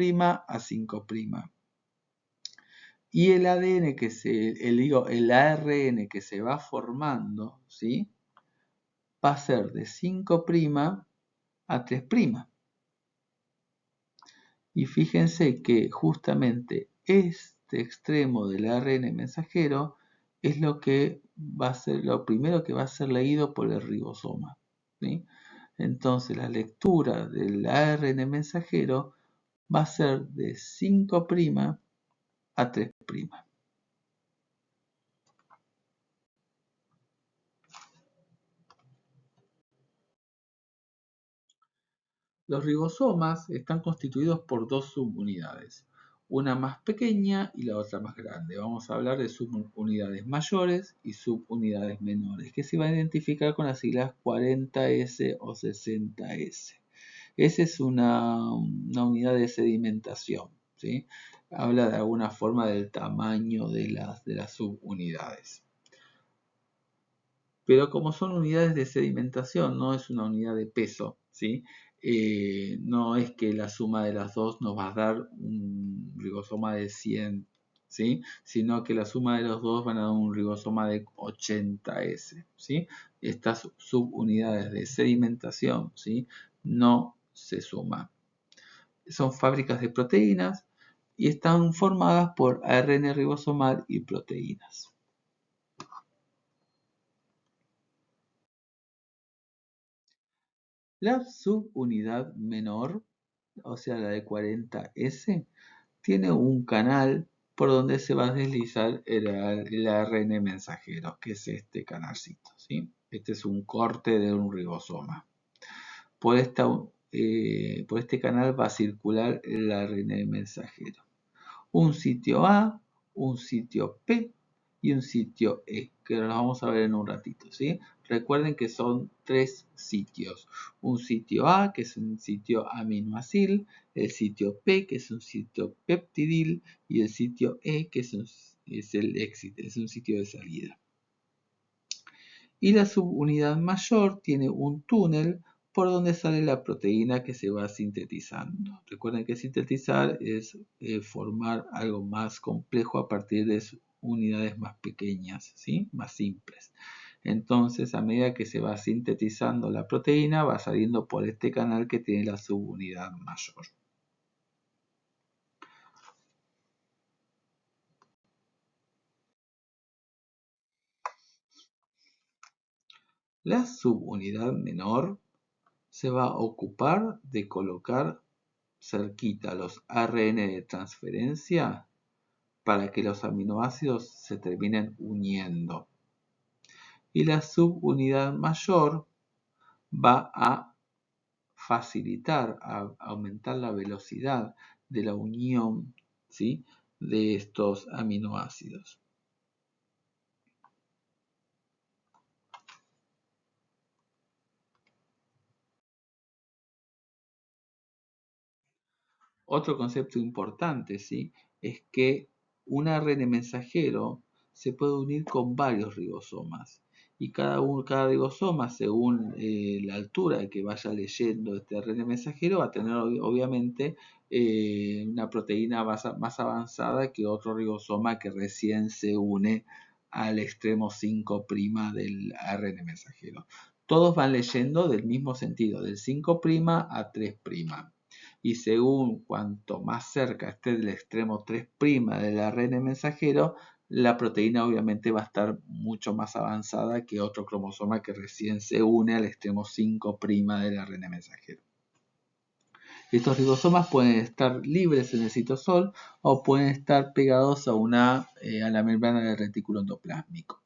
a 5'. Y el ADN el ARN que se va formando, ¿sí? Va a ser de 5' a 3'. Y fíjense que justamente este extremo del ARN mensajero es lo que va a ser lo primero que va a ser leído por el ribosoma, ¿sí? Entonces la lectura del ARN mensajero va a ser de 5' a 3'. Los ribosomas están constituidos por dos subunidades, una más pequeña y la otra más grande. Vamos a hablar de subunidades mayores y subunidades menores, que se van a identificar con las siglas 40S o 60S. Esa es una unidad de sedimentación, ¿sí? Habla de alguna forma del tamaño de las subunidades. Pero como son unidades de sedimentación, no es una unidad de peso, ¿sí? No es que la suma de las dos nos va a dar un ribosoma de 100, ¿sí? Sino que la suma de los dos van a dar un ribosoma de 80S, ¿sí? Estas subunidades de sedimentación, ¿sí? No se suman. Son fábricas de proteínas y están formadas por ARN ribosomal y proteínas. La subunidad menor, o sea la de 40S, tiene un canal por donde se va a deslizar el ARN mensajero, que es este canalcito, ¿sí? Este es un corte de un ribosoma. Por este canal va a circular el ARN mensajero. Un sitio A, un sitio P y un sitio E, que los vamos a ver en un ratito, ¿sí? Recuerden que son tres sitios. Un sitio A, que es un sitio aminoacil, el sitio P, que es un sitio peptidil, y el sitio E, que es el éxito, es un sitio de salida. Y la subunidad mayor tiene un túnel por donde sale la proteína que se va sintetizando. Recuerden que sintetizar es formar algo más complejo a partir de unidades más pequeñas, ¿sí? Más simples. Entonces, a medida que se va sintetizando la proteína, va saliendo por este canal que tiene la subunidad mayor. La subunidad menor se va a ocupar de colocar cerquita los ARN de transferencia para que los aminoácidos se terminen uniendo. Y la subunidad mayor va a facilitar, a aumentar la velocidad de la unión, ¿sí?, de estos aminoácidos. Otro concepto importante, ¿sí?, es que un ARN mensajero se puede unir con varios ribosomas. Y cada ribosoma, según la altura que vaya leyendo este ARN mensajero, va a tener obviamente una proteína más avanzada que otro ribosoma que recién se une al extremo 5' del ARN mensajero. Todos van leyendo del mismo sentido, del 5' a 3'. Y según cuanto más cerca esté del extremo 3' del ARN mensajero, la proteína obviamente va a estar mucho más avanzada que otro cromosoma que recién se une al extremo 5' del ARN mensajero. Estos ribosomas pueden estar libres en el citosol o pueden estar pegados a la membrana del retículo endoplásmico,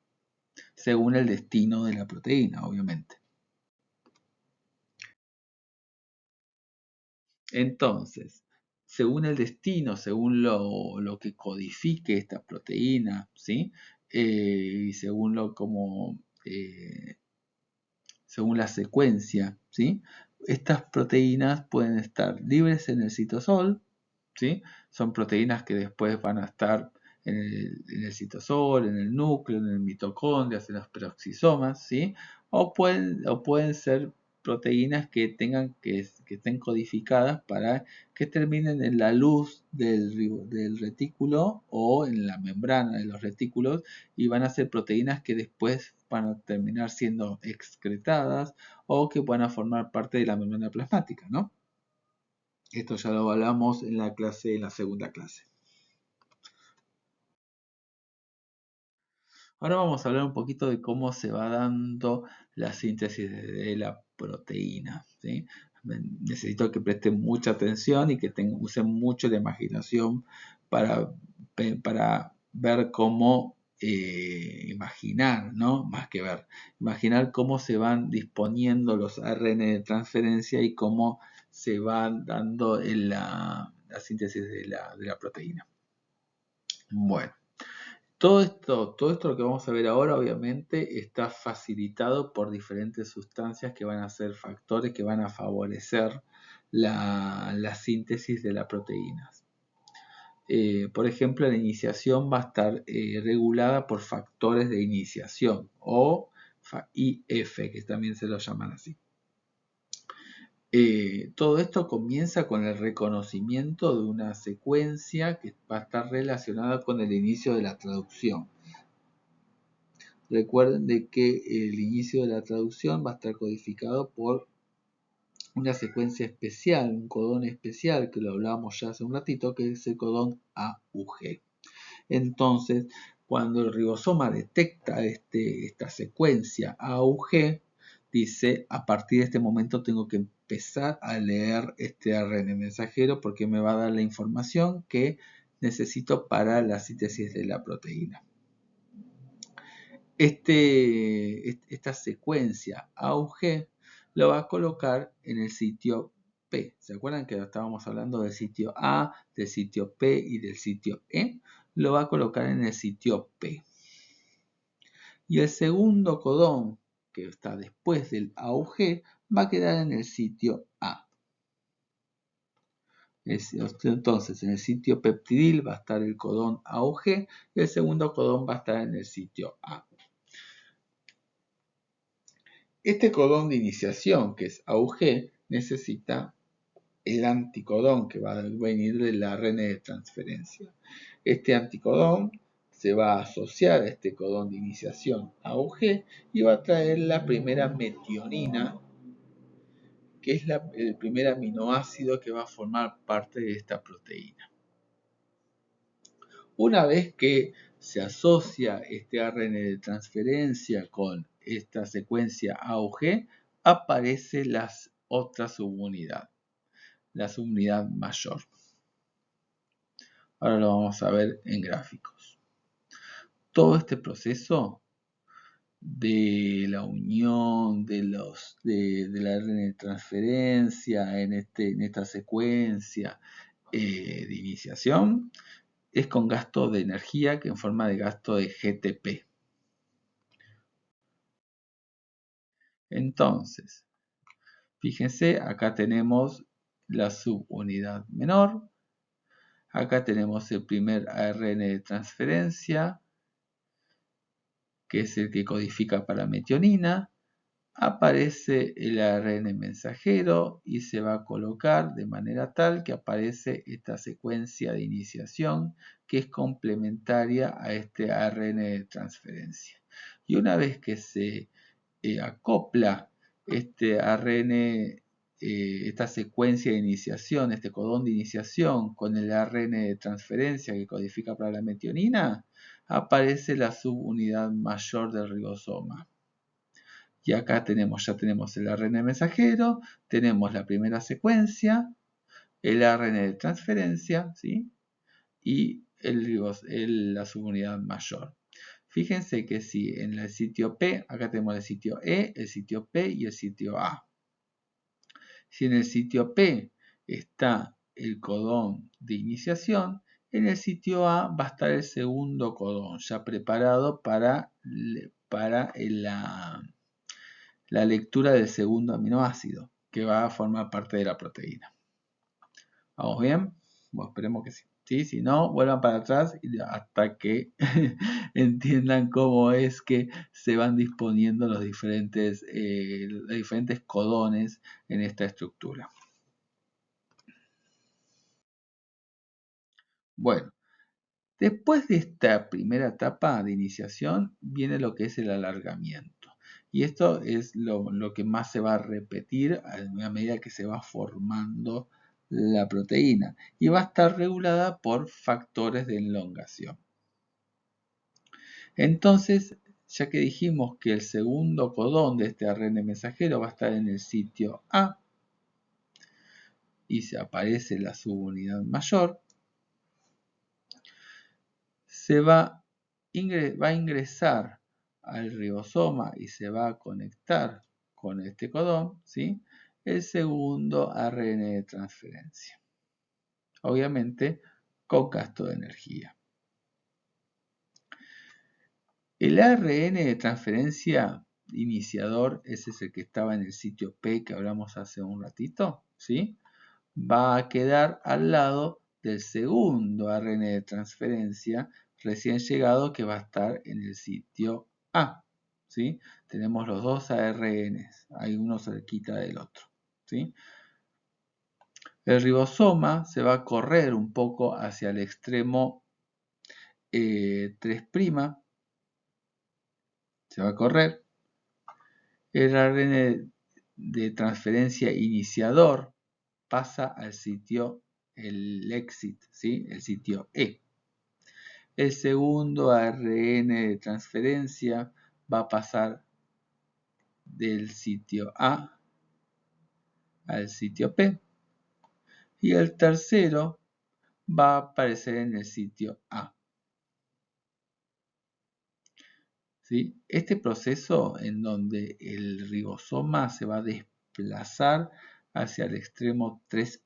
según el destino de la proteína, obviamente. Entonces, según el destino, según lo que codifique esta proteína, ¿sí?, y según según la secuencia, ¿sí?, estas proteínas pueden estar libres en el citosol, ¿sí? Son proteínas que después van a estar en el citosol, en el núcleo, en el mitocondria, en los peroxisomas, ¿sí? O pueden ser proteínas que estén codificadas para que terminen en la luz del retículo o en la membrana de los retículos, y van a ser proteínas que después van a terminar siendo excretadas o que van a formar parte de la membrana plasmática, ¿no? Esto ya lo hablamos en la segunda clase. Ahora vamos a hablar un poquito de cómo se va dando la síntesis de la proteína, ¿sí? Necesito que presten mucha atención y que usen mucho la imaginación para ver cómo imaginar, ¿no? Más que ver, imaginar cómo se van disponiendo los ARN de transferencia y cómo se va dando la síntesis de la proteína. Bueno. Todo esto lo que vamos a ver ahora, obviamente, está facilitado por diferentes sustancias que van a ser factores que van a favorecer la síntesis de las proteínas. Por ejemplo, la iniciación va a estar regulada por factores de iniciación o IF, que también se lo llaman así. Todo esto comienza con el reconocimiento de una secuencia que va a estar relacionada con el inicio de la traducción. Recuerden de que el inicio de la traducción va a estar codificado por una secuencia especial, un codón especial, que lo hablábamos ya hace un ratito, que es el codón AUG. Entonces, cuando el ribosoma detecta esta secuencia AUG, dice, a partir de este momento tengo que empezar a leer este ARN mensajero porque me va a dar la información que necesito para la síntesis de la proteína. Esta secuencia AUG lo va a colocar en el sitio P. ¿Se acuerdan que estábamos hablando del sitio A, del sitio P y del sitio E? Lo va a colocar en el sitio P. Y el segundo codón, que está después del AUG, va a quedar en el sitio A. Entonces, en el sitio peptidil va a estar el codón AUG y el segundo codón va a estar en el sitio A. Este codón de iniciación, que es AUG, necesita el anticodón que va a venir del ARN de transferencia. Este anticodón se va a asociar a este codón de iniciación AUG y va a traer la primera metionina, que es el primer aminoácido que va a formar parte de esta proteína. Una vez que se asocia este ARN de transferencia con esta secuencia A o G, aparece la otra subunidad, la subunidad mayor. Ahora lo vamos a ver en gráficos. Todo este proceso de la unión de la ARN de transferencia en esta secuencia de iniciación es con gasto de energía, que en forma de gasto de GTP. Entonces, fíjense, acá tenemos la subunidad menor, acá tenemos el primer ARN de transferencia, que es el que codifica para metionina. Aparece el ARN mensajero y se va a colocar de manera tal que aparece esta secuencia de iniciación que es complementaria a este ARN de transferencia. Y una vez que se acopla este ARN, esta secuencia de iniciación, este codón de iniciación con el ARN de transferencia que codifica para la metionina, aparece la subunidad mayor del ribosoma. Y acá ya tenemos el ARN mensajero, tenemos la primera secuencia, el ARN de transferencia, ¿sí? Y la subunidad mayor. Fíjense que si en el sitio P, acá tenemos el sitio E, el sitio P y el sitio A. Si en el sitio P está el codón de iniciación, en el sitio A va a estar el segundo codón, ya preparado para la lectura del segundo aminoácido, que va a formar parte de la proteína. ¿Vamos bien? Bueno, esperemos que sí. ¿Sí? Si no, vuelvan para atrás hasta que entiendan cómo es que se van disponiendo los diferentes codones en esta estructura. Bueno, después de esta primera etapa de iniciación viene lo que es el alargamiento. Y esto es lo que más se va a repetir a medida que se va formando la proteína y va a estar regulada por factores de elongación. Entonces, ya que dijimos que el segundo codón de este ARN mensajero va a estar en el sitio A y se aparece la subunidad mayor, se va a ingresar al ribosoma y se va a conectar con este codón, ¿sí? El segundo ARN de transferencia. Obviamente con gasto de energía. El ARN de transferencia iniciador, ese es el que estaba en el sitio P que hablamos hace un ratito, ¿sí? Va a quedar al lado del segundo ARN de transferencia recién llegado que va a estar en el sitio A, ¿sí? Tenemos los dos ARNs, hay uno cerquita del otro, ¿sí? El ribosoma se va a correr un poco hacia el extremo 3', se va a correr. El ARN de transferencia iniciador pasa al sitio, el exit, ¿sí? El sitio E. El segundo ARN de transferencia va a pasar del sitio A al sitio P. Y el tercero va a aparecer en el sitio A. ¿Sí? Este proceso en donde el ribosoma se va a desplazar hacia el extremo 3'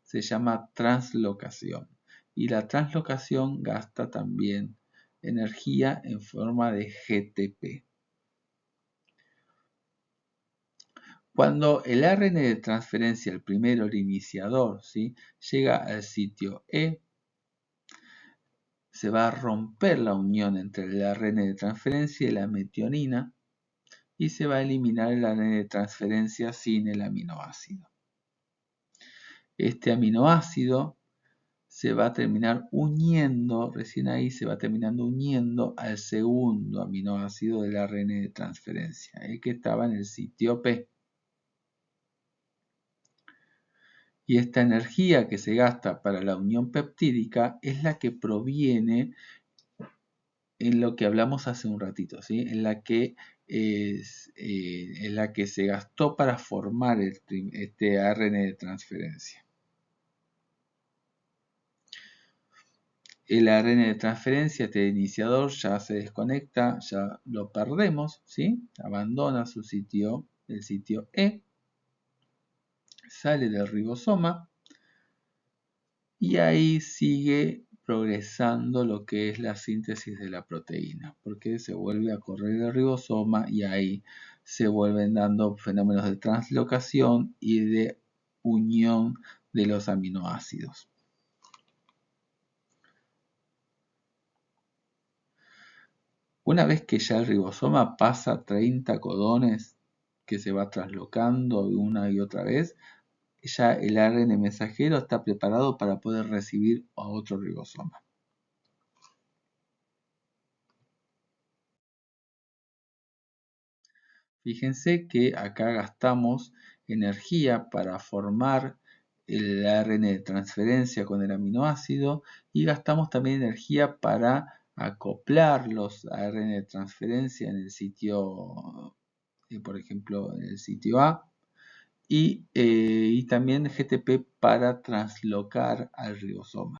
se llama translocación. Y la translocación gasta también energía en forma de GTP. Cuando el ARN de transferencia, el primero, el iniciador, ¿sí? llega al sitio E, se va a romper la unión entre el ARN de transferencia y la metionina y se va a eliminar el ARN de transferencia sin el aminoácido. Este aminoácido se va a terminar uniendo, recién ahí se va terminando uniendo al segundo aminoácido del ARN de transferencia, el que estaba en el sitio P. Y esta energía que se gasta para la unión peptídica es la que proviene en lo que hablamos hace un ratito, ¿sí? En la que es la que se gastó para formar este ARN de transferencia. El ARN de transferencia, este iniciador, ya se desconecta, ya lo perdemos, ¿sí? Abandona su sitio, el sitio E, sale del ribosoma y ahí sigue progresando lo que es la síntesis de la proteína, porque se vuelve a correr el ribosoma y ahí se vuelven dando fenómenos de translocación y de unión de los aminoácidos. Una vez que ya el ribosoma pasa 30 codones que se va traslocando una y otra vez, ya el ARN mensajero está preparado para poder recibir a otro ribosoma. Fíjense que acá gastamos energía para formar el ARN de transferencia con el aminoácido y gastamos también energía para acoplar los ARN de transferencia en el sitio, por ejemplo, en el sitio A y también GTP para translocar al ribosoma.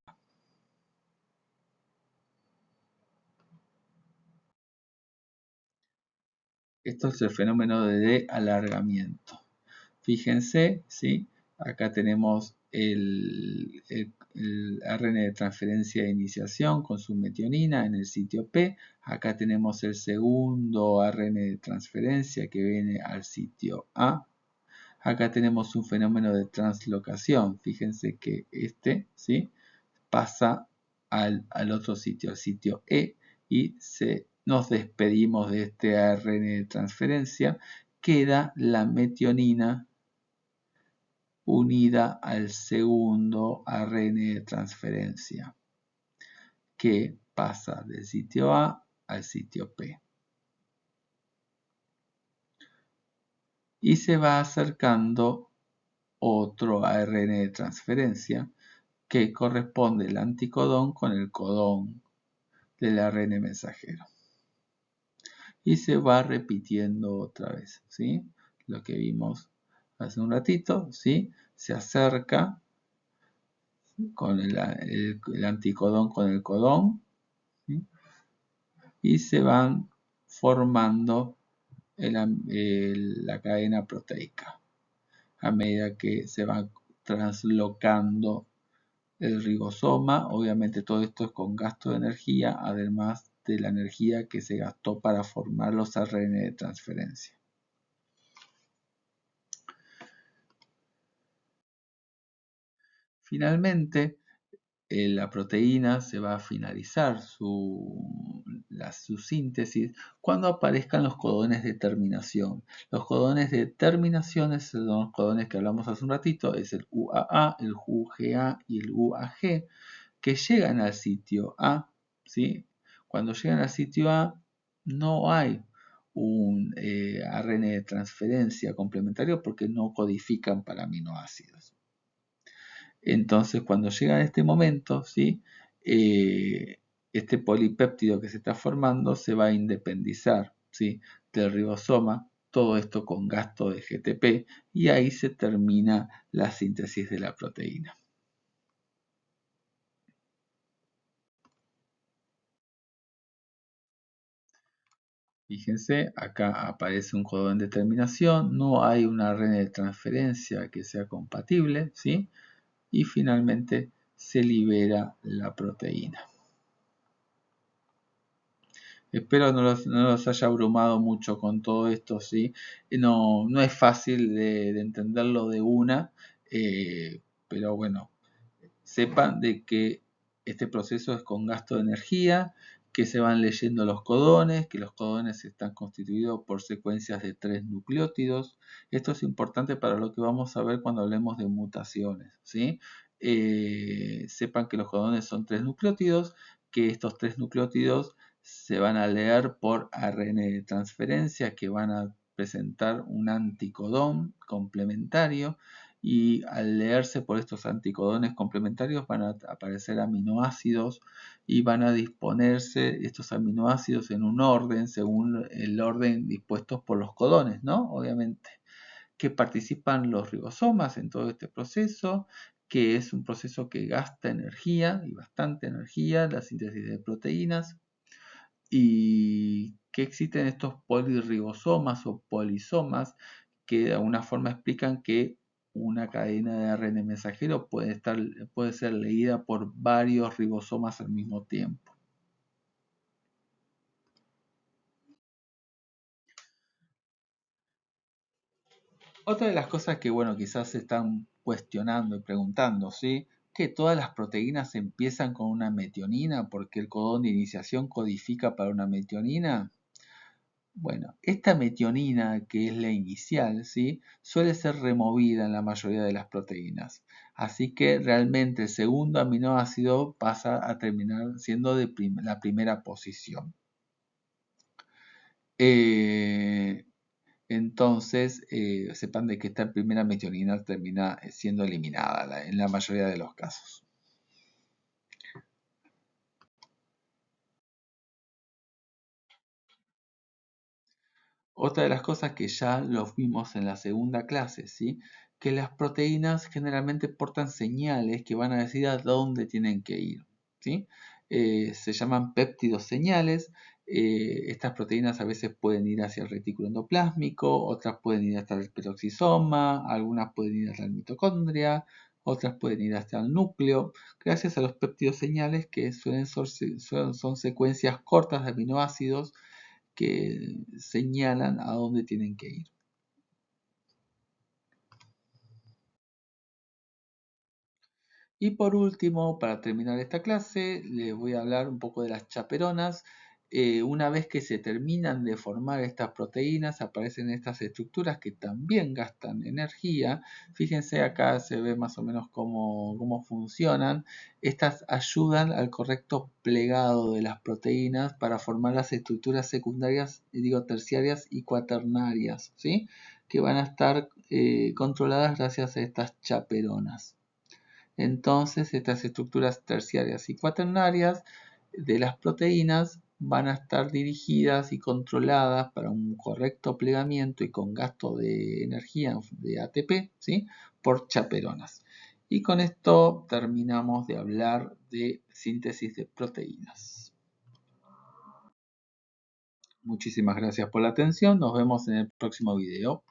Esto es el fenómeno de alargamiento. Fíjense, ¿sí? Acá tenemos el ARN de transferencia de iniciación con su metionina en el sitio P. Acá tenemos el segundo ARN de transferencia que viene al sitio A. Acá tenemos un fenómeno de translocación. Fíjense que ¿sí? Pasa al otro sitio, al sitio E, y nos despedimos de este ARN de transferencia. Queda la metionina unida al segundo ARN de transferencia, que pasa del sitio A al sitio P. Y se va acercando otro ARN de transferencia que corresponde el anticodón con el codón del ARN mensajero. Y se va repitiendo otra vez, ¿sí? Lo que vimos hace un ratito, ¿sí? Se acerca con el anticodón con el codón, ¿sí? Y se van formando la cadena proteica a medida que se va translocando el ribosoma. Obviamente todo esto es con gasto de energía, además de la energía que se gastó para formar los ARN de transferencia. Finalmente, la proteína se va a finalizar su síntesis cuando aparezcan los codones de terminación. Los codones de terminación son los codones que hablamos hace un ratito, es el UAA, el UGA y el UAG, que llegan al sitio A, ¿sí? Cuando llegan al sitio A no hay un ARN de transferencia complementario porque no codifican para aminoácidos. Entonces, cuando llega a este momento, ¿sí? Este polipéptido que se está formando se va a independizar, ¿sí? del ribosoma, todo esto con gasto de GTP, y ahí se termina la síntesis de la proteína. Fíjense, acá aparece un codón de terminación, no hay una ARN de transferencia que sea compatible, ¿sí? Y finalmente se libera la proteína. Espero no los haya abrumado mucho con todo esto, ¿sí? No es fácil de entenderlo de una, pero bueno, sepan de que este proceso es con gasto de energía, que se van leyendo los codones, que los codones están constituidos por secuencias de 3 nucleótidos. Esto es importante para lo que vamos a ver cuando hablemos de mutaciones, ¿sí? Sepan que los codones son 3 nucleótidos, que estos 3 nucleótidos se van a leer por ARN de transferencia que van a presentar un anticodón complementario y al leerse por estos anticodones complementarios van a aparecer aminoácidos y van a disponerse estos aminoácidos en un orden según el orden dispuestos por los codones, ¿no? Obviamente, que participan los ribosomas en todo este proceso, que es un proceso que gasta energía y bastante energía, la síntesis de proteínas, y que existen estos polirribosomas o polisomas que de alguna forma explican que una cadena de ARN mensajero puede ser leída por varios ribosomas al mismo tiempo. Otra de las cosas que, bueno, quizás se están cuestionando y preguntando, ¿sí? Que todas las proteínas empiezan con una metionina porque el codón de iniciación codifica para una metionina. Bueno, esta metionina, que es la inicial, ¿sí? Suele ser removida en la mayoría de las proteínas. Así que realmente el segundo aminoácido pasa a terminar siendo de la primera posición. Entonces, sepan de que esta primera metionina termina siendo eliminada en la mayoría de los casos. Otra de las cosas que ya lo vimos en la segunda clase, ¿sí? Que las proteínas generalmente portan señales que van a decir a dónde tienen que ir, ¿sí? Se llaman péptidos señales. Estas proteínas a veces pueden ir hacia el retículo endoplásmico, otras pueden ir hasta el peroxisoma, algunas pueden ir hasta la mitocondria, otras pueden ir hasta el núcleo, gracias a los péptidos señales que son secuencias cortas de aminoácidos que señalan a dónde tienen que ir. Y por último, para terminar esta clase, les voy a hablar un poco de las chaperonas. Una vez que se terminan de formar estas proteínas, aparecen estas estructuras que también gastan energía. Fíjense, acá se ve más o menos cómo funcionan. Estas ayudan al correcto plegado de las proteínas para formar las estructuras secundarias, terciarias y cuaternarias, ¿sí? Que van a estar controladas gracias a estas chaperonas. Entonces, estas estructuras terciarias y cuaternarias de las proteínas van a estar dirigidas y controladas para un correcto plegamiento y con gasto de energía de ATP, ¿sí? Por chaperonas. Y con esto terminamos de hablar de síntesis de proteínas. Muchísimas gracias por la atención. Nos vemos en el próximo video.